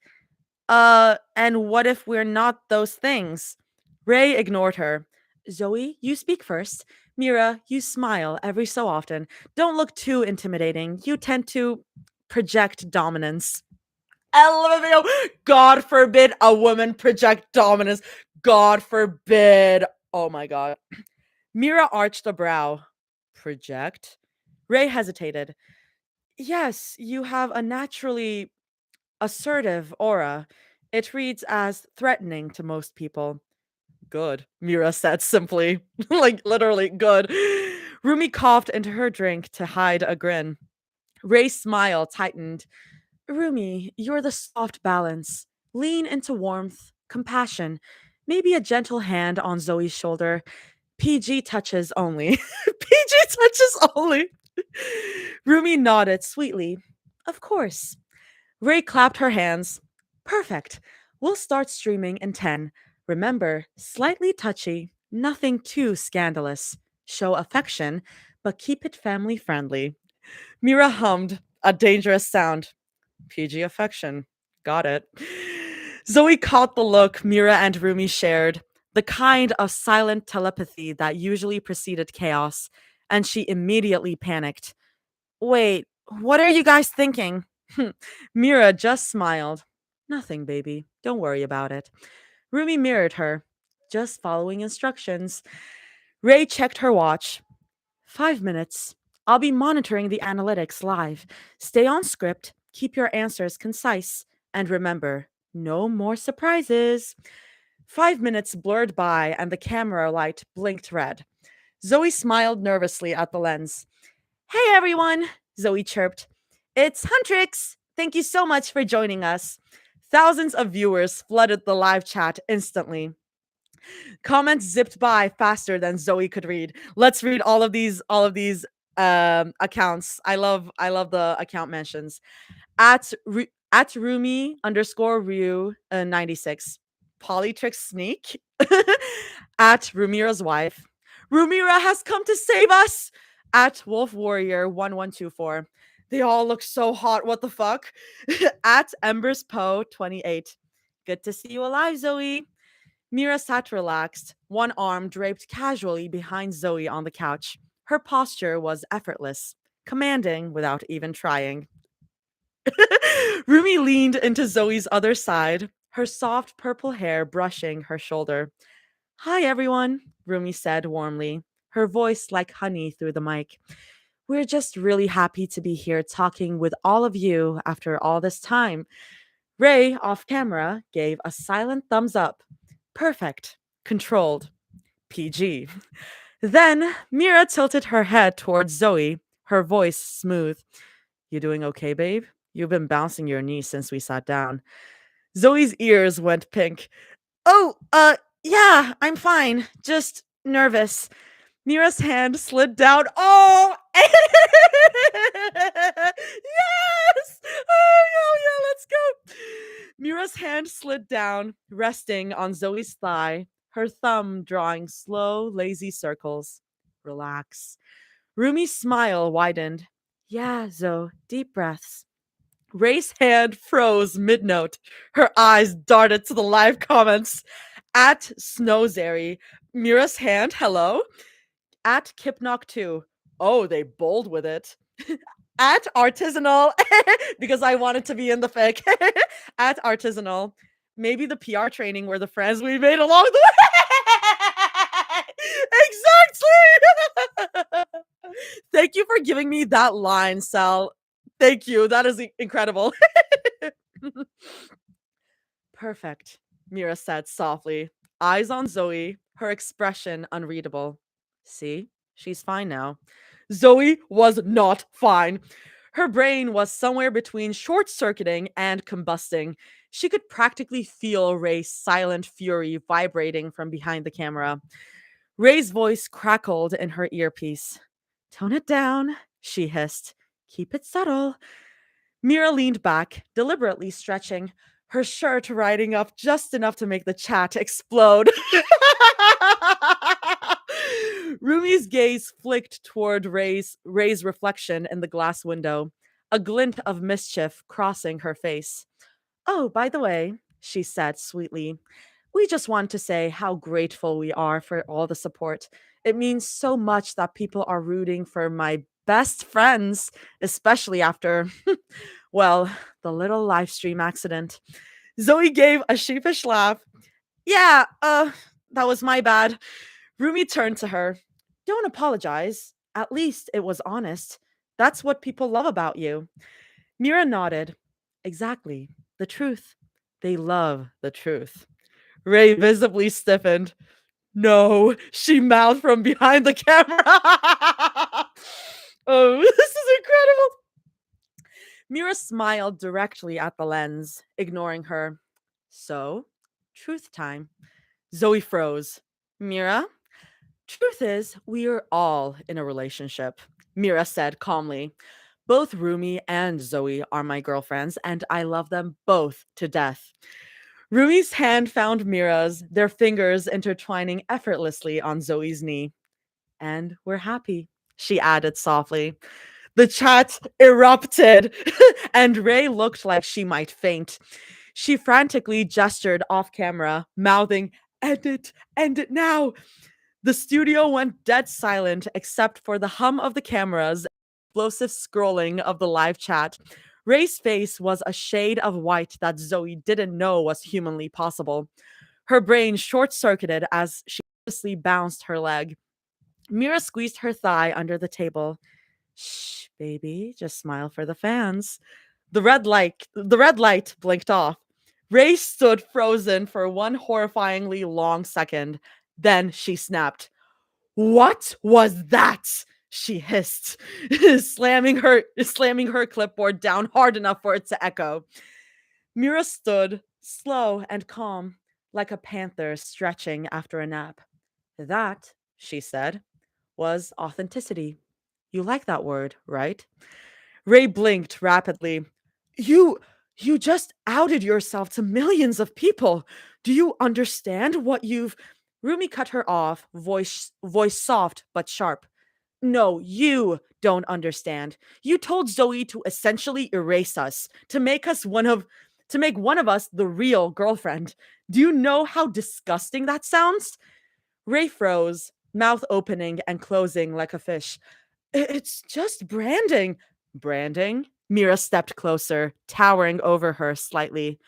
Speaker 1: And what if we're not those things? Ray ignored her. Zoe, you speak first. Mira, you smile every so often. Don't look too intimidating. You tend to project dominance. LMAO. God forbid a woman project dominance. God forbid. Oh my god. Mira arched a brow. Project? Ray hesitated. Yes, you have a naturally assertive aura. It reads as threatening to most people. Good, Mira said simply. Like, literally, good. Rumi coughed into her drink to hide a grin. Ray's smile tightened. Rumi, you're the soft balance. Lean into warmth, compassion, maybe a gentle hand on Zoe's shoulder. PG touches only. PG touches only. Rumi nodded sweetly. Of course. Ray clapped her hands. Perfect. We'll start streaming in 10. Remember, slightly touchy, nothing too scandalous. Show affection, but keep it family friendly. Mira hummed, a dangerous sound. PG affection. Got it. Zoe caught the look Mira and Rumi shared, the kind of silent telepathy that usually preceded chaos, and she immediately panicked. Wait, what are you guys thinking? Mira just smiled. Nothing, baby. Don't worry about it. Rumi mirrored her. Just following instructions. Ray checked her watch. 5 minutes. I'll be monitoring the analytics live. Stay on script, keep your answers concise, and remember, no more surprises. 5 minutes blurred by, and the camera light blinked red. Zoe smiled nervously at the lens. Hey everyone, Zoe chirped. It's Huntrix. Thank you so much for joining us. Thousands of viewers flooded the live chat instantly. Comments zipped by faster than Zoe could read. Let's read all of these accounts. I love the account mentions. At Rumi underscore Ryu 96. Polytrix Sneak. At Rumira's wife. Rumira has come to save us. At Wolf Warrior 1124. They all look so hot. What the fuck? At Embers Poe 28. Good to see you alive, Zoe. Mira sat relaxed, one arm draped casually behind Zoe on the couch. Her posture was effortless, commanding without even trying. Rumi leaned into Zoe's other side, her soft purple hair brushing her shoulder. Hi, everyone, Rumi said warmly, her voice like honey through the mic. We're just really happy to be here talking with all of you after all this time. Ray, off camera, gave a silent thumbs up. Perfect. Controlled. PG. Then Mira tilted her head towards Zoe, her voice smooth. You doing okay, babe? You've been bouncing your knee since we sat down. Zoe's ears went pink. Oh, yeah, I'm fine. Just nervous. Mira's hand slid down. Oh, yes! Oh, yeah, let's go. Mira's hand slid down, resting on Zoe's thigh, her thumb drawing slow, lazy circles. Relax. Rumi's smile widened. Yeah, Zoe, deep breaths. Ray's hand froze mid-note. Her eyes darted to the live comments. At Snowzary, Mira's hand, hello. At Kipnock2, oh, they bold with it. At Artisanal, because I wanted to be in the fic. At Artisanal, maybe the PR training were the friends we made along the way. Exactly. Thank you for giving me that line, Sal. Thank you. That is incredible. Perfect, Mira said softly, eyes on Zoe, her expression unreadable. See, she's fine now. Zoe was not fine. Her brain was somewhere between short circuiting and combusting. She could practically feel Ray's silent fury vibrating from behind the camera. Ray's voice crackled in her earpiece. Tone it down, she hissed. Keep it subtle. Mira leaned back, deliberately stretching, her shirt riding up just enough to make the chat explode. Rumi's gaze flicked toward Ray's reflection in the glass window, a glint of mischief crossing her face. Oh, by the way, she said sweetly, We just want to say how grateful we are for all the support. It means so much that people are rooting for my best friends, especially after, well, the little live stream accident. Zoe gave a sheepish laugh. Yeah, that was my bad. Rumi turned to her. Don't apologize. At least it was honest. That's what people love about you. Mira nodded. Exactly. The truth. They love the truth. Ray visibly stiffened. No, she mouthed from behind the camera. Oh, this is incredible. Mira smiled directly at the lens, ignoring her. So, truth time. Zoe froze. Mira, truth is, we are all in a relationship, Mira said calmly. Both Rumi and Zoe are my girlfriends, and I love them both to death. Rumi's hand found Mira's, their fingers intertwining effortlessly on Zoe's knee. And we're happy, she added softly. The chat erupted, and Ray looked like she might faint. She frantically gestured off camera, mouthing, end it now. The studio went dead silent except for the hum of the cameras, explosive scrolling of the live chat. Ray's face was a shade of white that Zoe didn't know was humanly possible. Her brain short circuited as she nervously bounced her leg. Mira squeezed her thigh under the table. Shh, baby, just smile for the fans. The red light blinked off. Ray stood frozen for one horrifyingly long second. Then she snapped. What was that? She hissed, slamming her clipboard down hard enough for it to echo. Mira stood, slow and calm, like a panther stretching after a nap. That, she said, was authenticity. You like that word, right? Ray blinked rapidly. You you just outed yourself to millions of people. Do you understand what you've Rumi cut her off, voice soft but sharp. No, you don't understand. You told Zoe to essentially erase us, to make one of us the real girlfriend. Do you know how disgusting that sounds? Ray froze, mouth opening and closing like a fish. It's just branding. Branding? Mira stepped closer, towering over her slightly.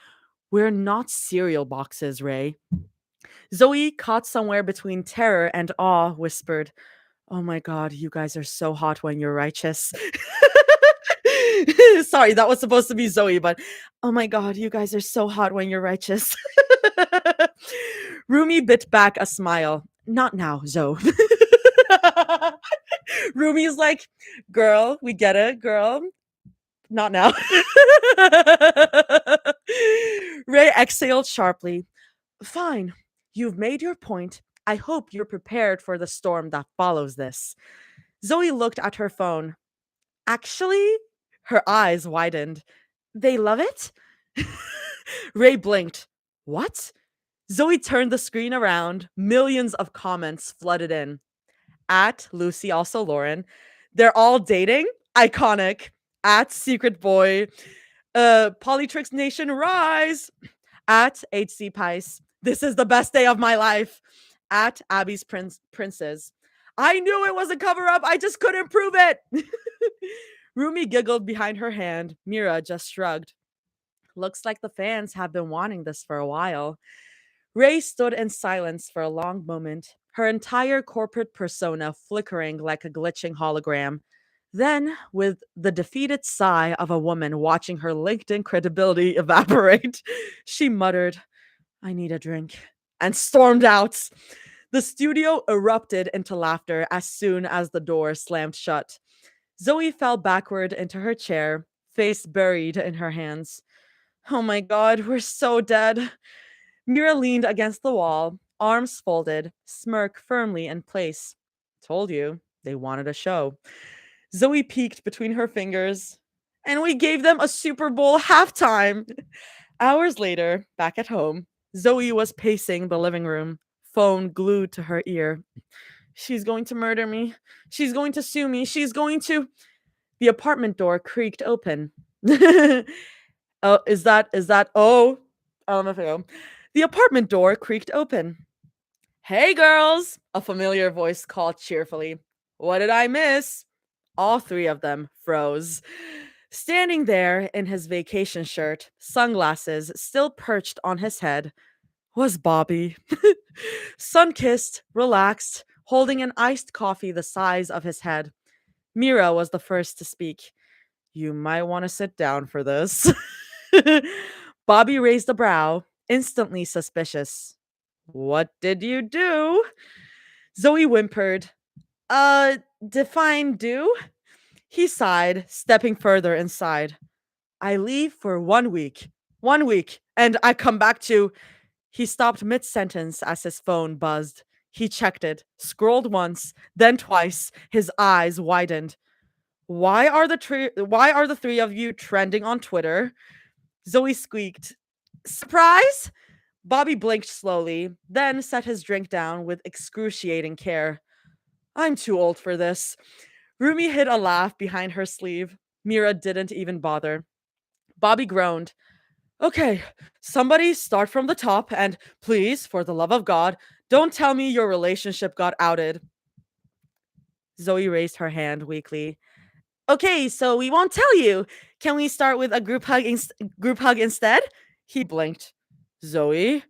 Speaker 1: We're not cereal boxes, Ray. Zoe, caught somewhere between terror and awe, whispered, Oh my god, you guys are so hot when you're righteous. Sorry, that was supposed to be Zoe, but oh my god, you guys are so hot when you're righteous. Rumi bit back a smile. Not now, Zoe. Rumi's like, girl, we get it, girl. Not now. Ray exhaled sharply. Fine, you've made your point. I hope you're prepared for the storm that follows this. Zoe looked at her phone. Actually, her eyes widened. They love it? Ray blinked. What? Zoe turned the screen around. Millions of comments flooded in. At Lucy, also Lauren. They're all dating? Iconic. At Secret Boy. Polytrix Nation rise. At HC Pice. This is the best day of my life. At Abby's Princes. I knew it was a cover up. I just couldn't prove it. Rumi giggled behind her hand. Mira just shrugged. Looks like the fans have been wanting this for a while. Ray stood in silence for a long moment, her entire corporate persona flickering like a glitching hologram. Then, with the defeated sigh of a woman watching her LinkedIn credibility evaporate, she muttered, I need a drink, and stormed out. The studio erupted into laughter as soon as the door slammed shut. Zoe fell backward into her chair, face buried in her hands. Oh my god, we're so dead. Mira leaned against the wall, arms folded, smirk firmly in place. Told you, they wanted a show. Zoe peeked between her fingers, and we gave them a Super Bowl halftime. Hours later, back at home, Zoe was pacing the living room, phone glued to her ear. She's going to murder me. She's going to sue me. She's going to. The apartment door creaked open. Oh, is that? Oh, I don't know if I go. The apartment door creaked open. Hey, girls, a familiar voice called cheerfully. What did I miss? All three of them froze. Standing there in his vacation shirt, sunglasses still perched on his head, was Bobby. Sun kissed, relaxed, holding an iced coffee the size of his head. Mira was the first to speak. You might want to sit down for this. Bobby raised a brow, instantly suspicious. What did you do? Zoe whimpered. Uh, define do? He sighed, stepping further inside. I leave for 1 week. 1 week. And I come back to. He stopped mid sentence as his phone buzzed. He checked it, scrolled once, then twice. His eyes widened. Why are the three of you trending on Twitter? Zoe squeaked. Surprise? Bobby blinked slowly, then set his drink down with excruciating care. I'm too old for this. Rumi hid a laugh behind her sleeve. Mira didn't even bother. Bobby groaned. Okay, somebody start from the top and please, for the love of God, don't tell me your relationship got outed. Zoe raised her hand weakly. Okay, so we won't tell you. Can we start with a group hug instead? He blinked. Zoe?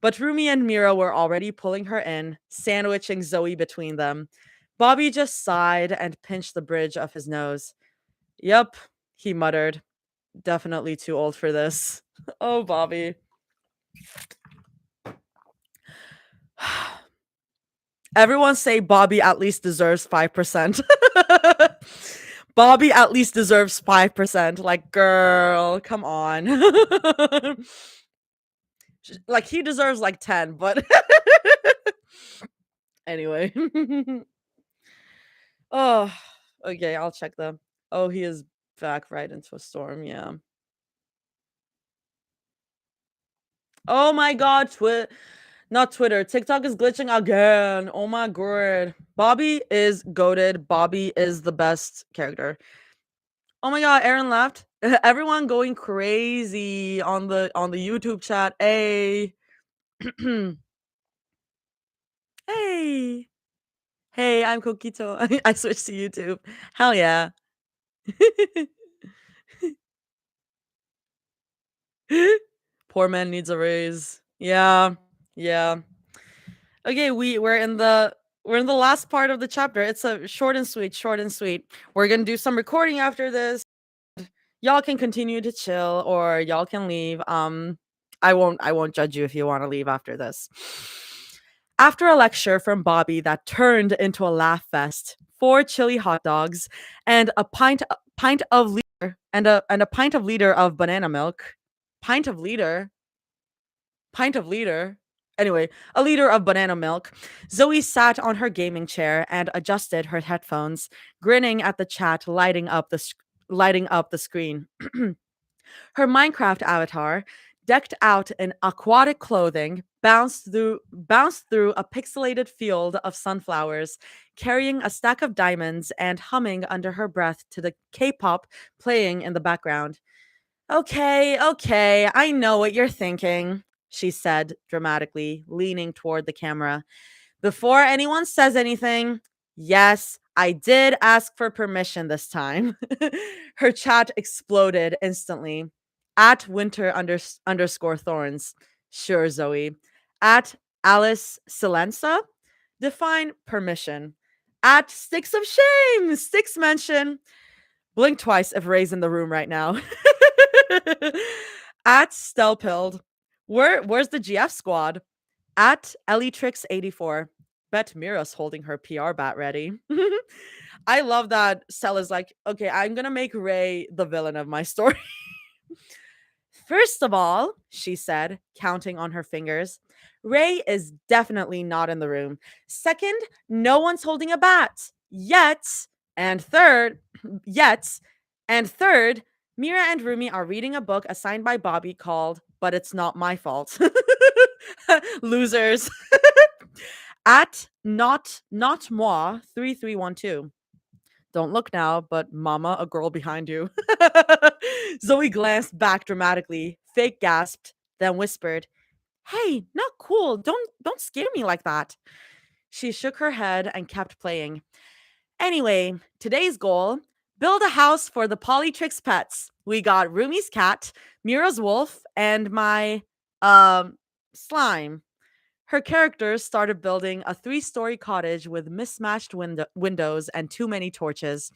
Speaker 1: But Rumi and Mira were already pulling her in, sandwiching Zoe between them. Bobby just sighed and pinched the bridge of his nose. Yup, he muttered. Definitely too old for this. Oh, Bobby. Everyone say Bobby at least deserves 5%. Bobby at least deserves 5%. Like, girl, come on. Like, he deserves like 10, but anyway. Oh, okay, I'll check them. Oh, he is back right into a storm. Yeah. Oh my god, not Twitter. TikTok is glitching again. Oh my god. Bobby is goated. Bobby is the best character. Oh my god, Aaron left. Everyone going crazy on the YouTube chat. Hey. Hey. Hey, I'm Kokito. I switched to YouTube. Hell yeah. Poor man needs a raise. Yeah. Yeah. Okay, we're in the last part of the chapter. It's a short and sweet, short and sweet. We're gonna do some recording after this. Y'all can continue to chill or y'all can leave. I won't judge you if you want to leave after this. After a lecture from Bobby that turned into a laugh fest, 4 chili hot dogs, and a pint of liter and a pint of liter of banana milk. Pint of liter? Pint of liter? Anyway, a liter of banana milk. Zoe sat on her gaming chair and adjusted her headphones, grinning at the chat lighting up the screen. Her Minecraft avatar, decked out in aquatic clothing, bounced through a pixelated field of sunflowers, carrying a stack of diamonds and humming under her breath to the K-pop playing in the background. Okay, okay, I know what you're thinking, she said dramatically, leaning toward the camera. Before anyone says anything, yes, I did ask for permission this time. Her chat exploded instantly. At underscore thorns. Sure, Zoe. At Alice Silenza. Define permission. At Sticks of Shame. Sticks mention. Blink twice if Ray's in the room right now. At Stelpilled. Where's the GF squad? At Elytrix84. Bet Mira's holding her PR bat ready. I love that Cell is like, okay, I'm gonna make Ray the villain of my story. First of all, she said, counting on her fingers, Ray is definitely not in the room. Second, no one's holding a bat. Yet. And third, yet. And third, Mira and Rumi are reading a book assigned by Bobby called But It's Not My Fault. Losers. At not moi 3312. Don't look now, but mama, a girl behind you. Zoe glanced back dramatically, fake gasped, then whispered, "Hey, not cool. Don't scare me like that." She shook her head and kept playing. Anyway, today's goal: build a house for the Polytrix pets. We got Rumi's cat, Mira's wolf, and my um slime. Her characters started building a three-story cottage with mismatched windows and too many torches.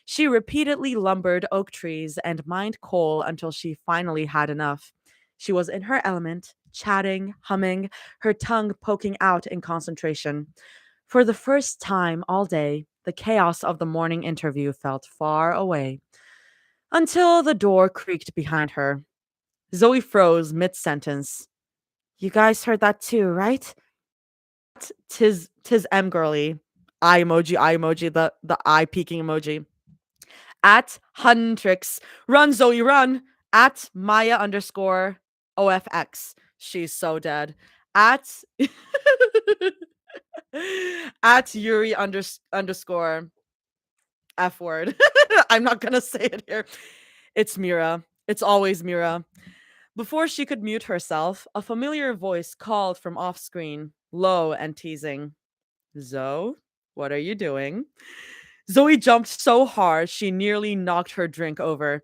Speaker 1: She repeatedly lumbered oak trees and mined coal until she finally had enough. She was in her element, chatting, humming, her tongue poking out in concentration. For the first time all day, the chaos of the morning interview felt far away, until the door creaked behind her. Zoe froze mid sentence. You guys heard that too, right? Tis M girly. Eye emoji, the eye peeking emoji. At Huntrix. Run, Zoe, run. At Maya underscore OFX. She's so dead. At at Yuri underscore F word. I'm not gonna say it here. It's Mira. It's always Mira. Before she could mute herself, a familiar voice called from off screen, low and teasing. Zoe, what are you doing? Zoe jumped so hard she nearly knocked her drink over.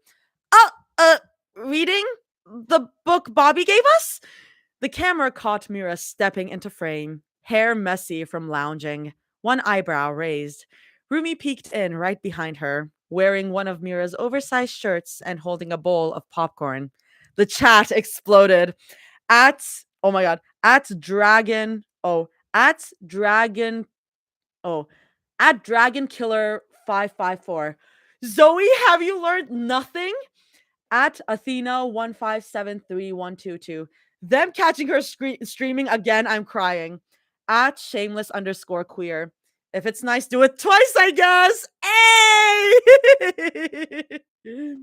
Speaker 1: Uh, uh, reading? The book Bobby gave us? The camera caught Mira stepping into frame, hair messy from lounging, one eyebrow raised. Rumi peeked in right behind her, wearing one of Mira's oversized shirts and holding a bowl of popcorn. The chat exploded. At, oh my god, at Dragon, oh, at Dragon Killer 554. Zoe, have you learned nothing? At Athena1573122. Them catching her streaming again, I'm crying. At shameless underscore queer. If it's nice, do it twice, I guess. Hey!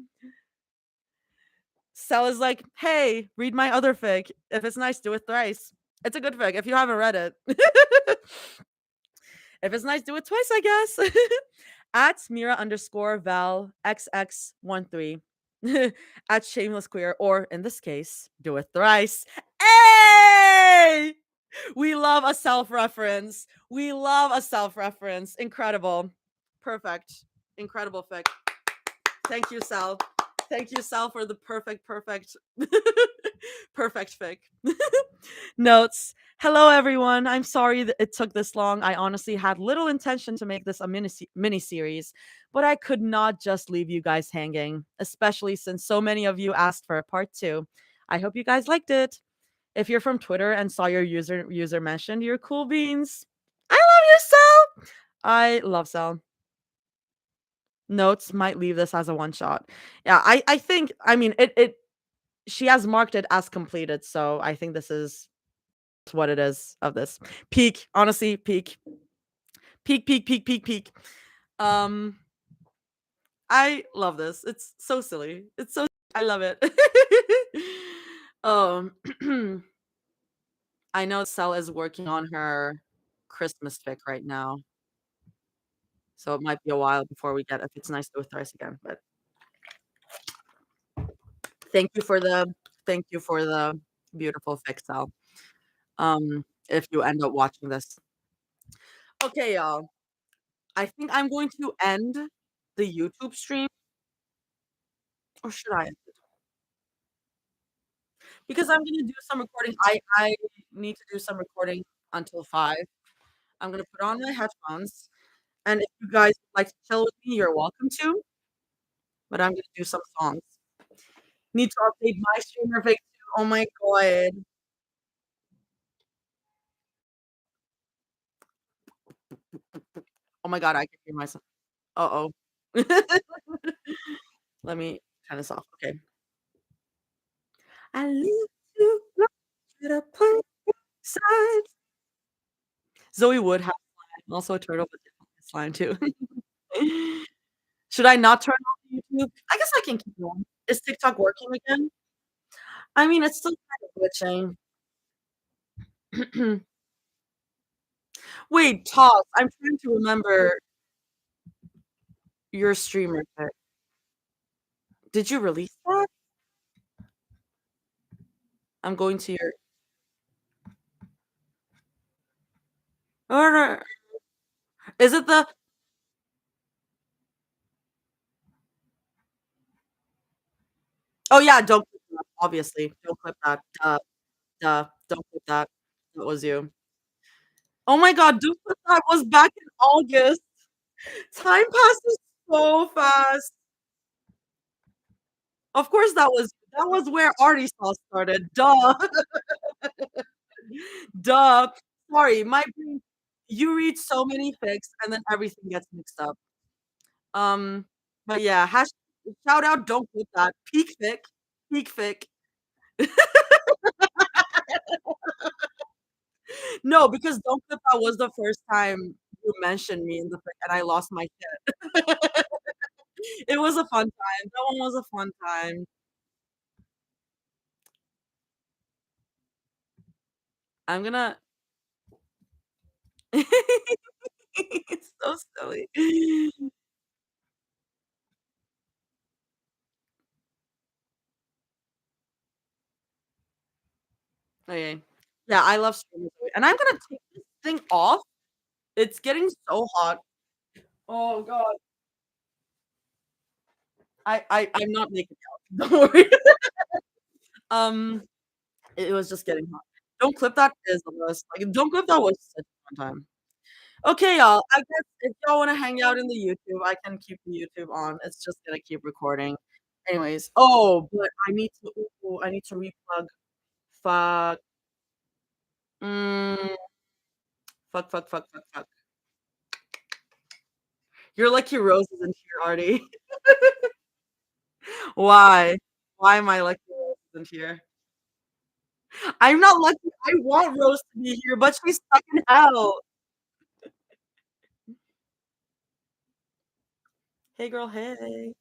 Speaker 1: Cell is like, hey, read my other fic. If it's nice, do it thrice. It's a good fic if you haven't read it. If it's nice, do it twice, I guess. At Mira underscore Val XX13. At Shameless Queer, or in this case, do it thrice. Hey! We love a self reference. We love a self reference. Incredible. Perfect. Incredible fic. Thank you, Sal. Thank you, Sal, for the perfect, perfect fic. Notes. Hello, everyone. I'm sorry that it took this long. I honestly had little intention to make this a mini series, but I could not just leave you guys hanging, especially since so many of you asked for a part two. I hope you guys liked it. If you're from Twitter and saw your user mentioned, you're cool beans. I love you, Sal. I love Sal. Notes might leave this as a one shot. Yeah, I think, I mean, it she has marked it as completed, so I think this is what it is of this. Peak, honestly, peak. Peak, peak, peak, peak, peak. Um, I love this. It's so silly. It's so I love it. um I know Cell is working on her Christmas fic right now. So it might be a while before we get if it's nice to with Thrice again. But thank you for the thank you for the beautiful fic, Cell. If you end up watching this. Okay, y'all. I think I'm going to end the YouTube stream, or should I? Because I'm gonna do some recording. I need to do some recording until 5. I'm gonna put on my headphones, and if you guys would like to chill with me, you're welcome to, but I'm gonna do some songs. Need to update my streamer pic too. Oh my god. Oh my god, I can hear myself. Uh-oh. Let me turn this off. Okay. I need to look at a place beside. Zoe would have slime, also a turtle, but slime too. Should I not turn off YouTube? I guess I can keep going. Is TikTok working again? I mean, it's still kind of glitching. Wait, Toss, I'm trying to remember your streamer pic. Did you release that? I'm going to your Or is it the oh, yeah, don't clip that, obviously. Don't clip that. Duh, duh, don't clip that. That was you. Oh my god, don't clip that was back in August. Time passes so fast. Of course, that was where artyzara started. Duh. Duh. Sorry, my brain you read so many fics, and then everything gets mixed up. Um, but yeah, shout out, don't clip that. Peak fic. Peak fic. No, because Don't Clip That was the first time you mentioned me in the fic, and I lost my shit. It was a fun time. That one was a fun time. I'm gonna It's so silly. Okay. Yeah, I love streamers, and I'm gonna take this thing off. It's getting so hot. Oh god. I'm not making out. Don't worry. Um, it was just getting hot. Don't Clip That is the most like, Don't Clip That was such a fun time. Okay, y'all, I guess if y'all wanna hang out in the YouTube, I can keep the YouTube on. It's just gonna keep recording. Anyways, oh, but I need to replug. Fuck. Mm, fuck. You're lucky Rose isn't here, Arty. Why? Why am I lucky Rose isn't here? I'm not lucky. I want Rose to be here, but she's stuck in hell. Hey, girl, hey.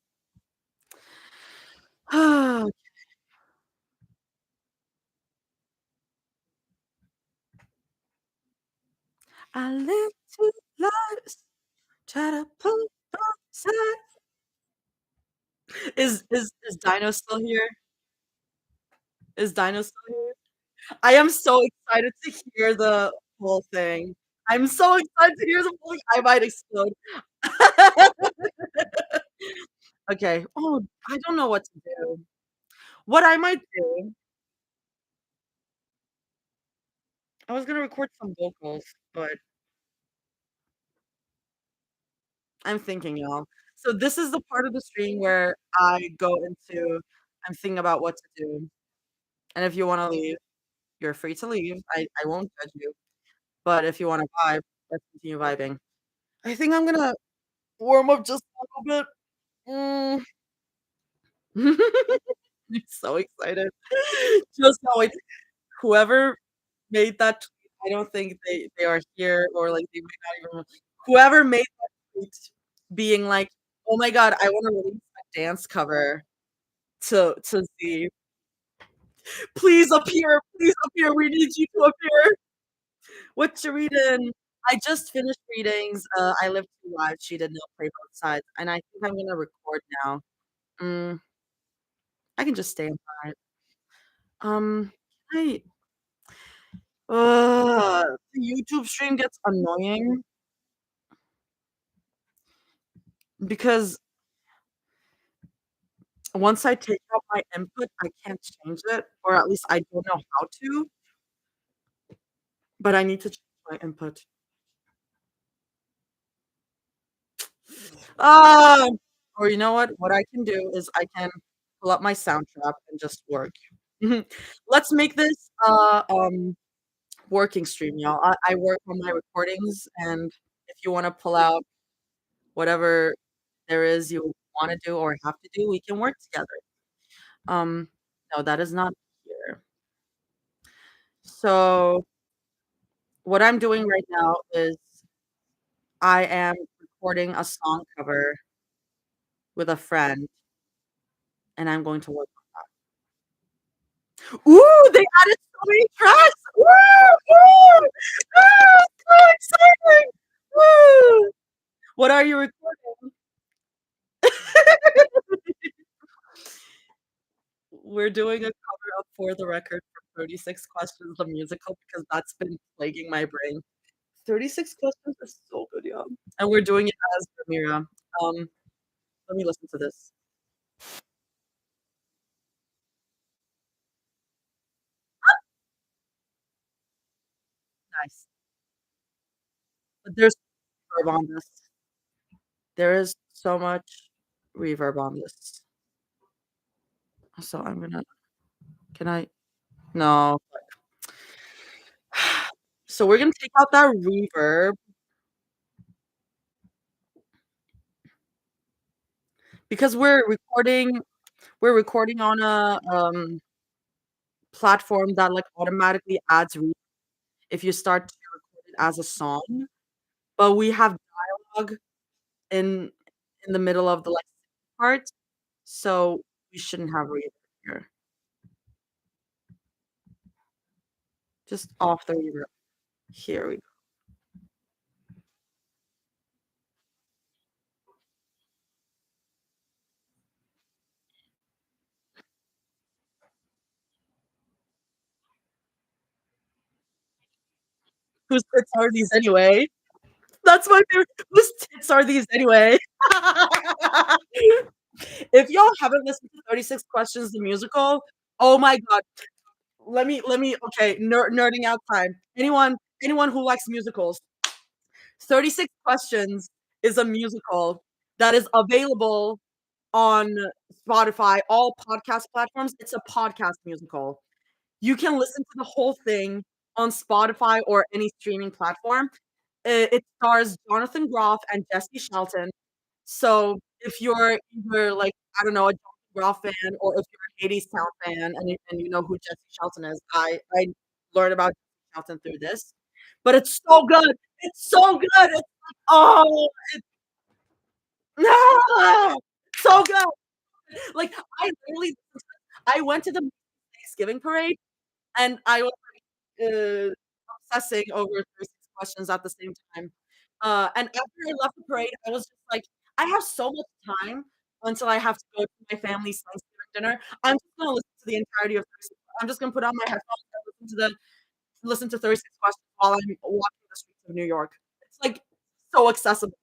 Speaker 1: I live two lives, try to pull both sides. Is Dino still here? Is Dino still here? I am so excited to hear the whole thing. I'm so excited to hear the whole thing. I might explode. Okay. Oh, I don't know what to do. What I might do I was gonna record some vocals, but I'm thinking, y'all. So this is the part of the stream where I go into I'm thinking about what to do, and if you wanna leave, you're free to leave. I won't judge you, but if you wanna vibe, let's continue vibing. I think I'm gonna warm up just a little bit. Mm. I'm so excited. Just know it whoever made that tweet, I don't think they are here or, like, they might not even whoever made that tweet being like, "Oh my god, I wanna release a dance cover to Z. Please appear, we need you to appear. What you reading?" I just finished readings, I Live Two Lives, She Did Not Play Both Sides, and I think I'm gonna record now. Mm, I can just stay inside. I the YouTube stream gets annoying because once I take out my input, I can't change it, or at least I don't know how to, but I need to change my input. Ah, or you know what? What I can do is I can pull up my sound trap and just work. Let's make this, working stream, y'all. I work on my recordings, and if you wanna pull out whatever there is you wanna do or have to do, we can work together. Um, no, that is not here. So, what I'm doing right now is I am recording a song cover with a friend, and I'm going to work Ooh, they added so many tracks! Woo! Woo! Ah, so exciting! Woo! What are you recording? We're doing a cover of For the Record from 36 Questions, the musical, because that's been plaguing my brain. 36 questions is so good, yeah. And we're doing it as Ramira. Um, let me listen to this. Nice. But there's reverb on this. There is so much reverb on this. So I'm gonna can I no. So we're gonna take out that reverb because we're recording on a, platform that, like, automatically adds reverb if you start to record it as a song, but we have dialogue in in the middle of the, like, part, so we shouldn't have reverb here. Just off the reverb. Here we go. Whose tits are these anyway? That's my favorite. Whose tits are these anyway? If y'all haven't listened to 36 Questions the musical, oh my god. Let me okay, nerding out time. Anyone who likes musicals, 36 Questions is a musical that is available on Spotify, all podcast platforms. It's a podcast musical. You can listen to the whole thing on Spotify or any streaming platform. It stars Jonathan Groff and Jesse Shelton. So, if you're either, like, I don't know, a Jonathan Groff fan or if you're a Hades Town fan and you know who Jesse Shelton is, I learned about Jesse Shelton through this. But it's so good. It's so good. It's like, oh, no! So good. Like, I literally I went to the Thanksgiving parade and I was, uh, obsessing over 36 Questions at the same time. And after I left the parade, I was just like, "I have so much time until I have to go to my family's Thanksgiving dinner. I'm just gonna listen to the entirety of 36 I'm just gonna put on my headphones and listen to 36 Questions while I'm walking the streets of New York." It's, like, so accessible.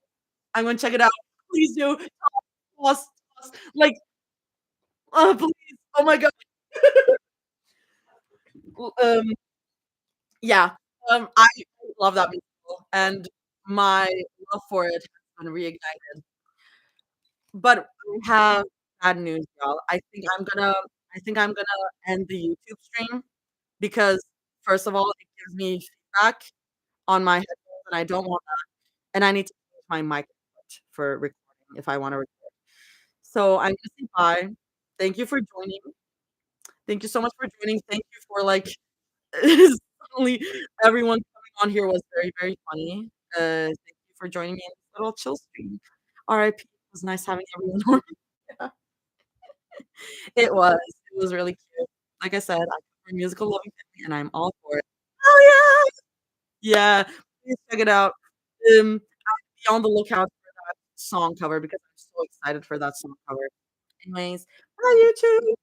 Speaker 1: I'm gonna check it out. Please do. Tell us, like, please. Oh my god. Um, yeah. I love that musical, and my love for it has been reignited. But we have bad news, y'all. I think I'm gonna end the YouTube stream because, first of all, it gives me feedback on my headphones, and I don't want that, and I need to change my mic for recording if I wanna record. So I'm gonna say bye. Thank you for joining. Thank you so much for joining. Thank you for, like, suddenly everyone coming on here was very, very funny. Thank you for joining me in this little chill stream. RIP. It was nice having everyone on. Yeah. It was really cute. Like I said, I'm a musical loving family, and I'm all for it. Oh, yeah! Yeah, please check it out. Be on the lookout for that song cover because I'm so excited for that song cover. Anyways, bye, YouTube.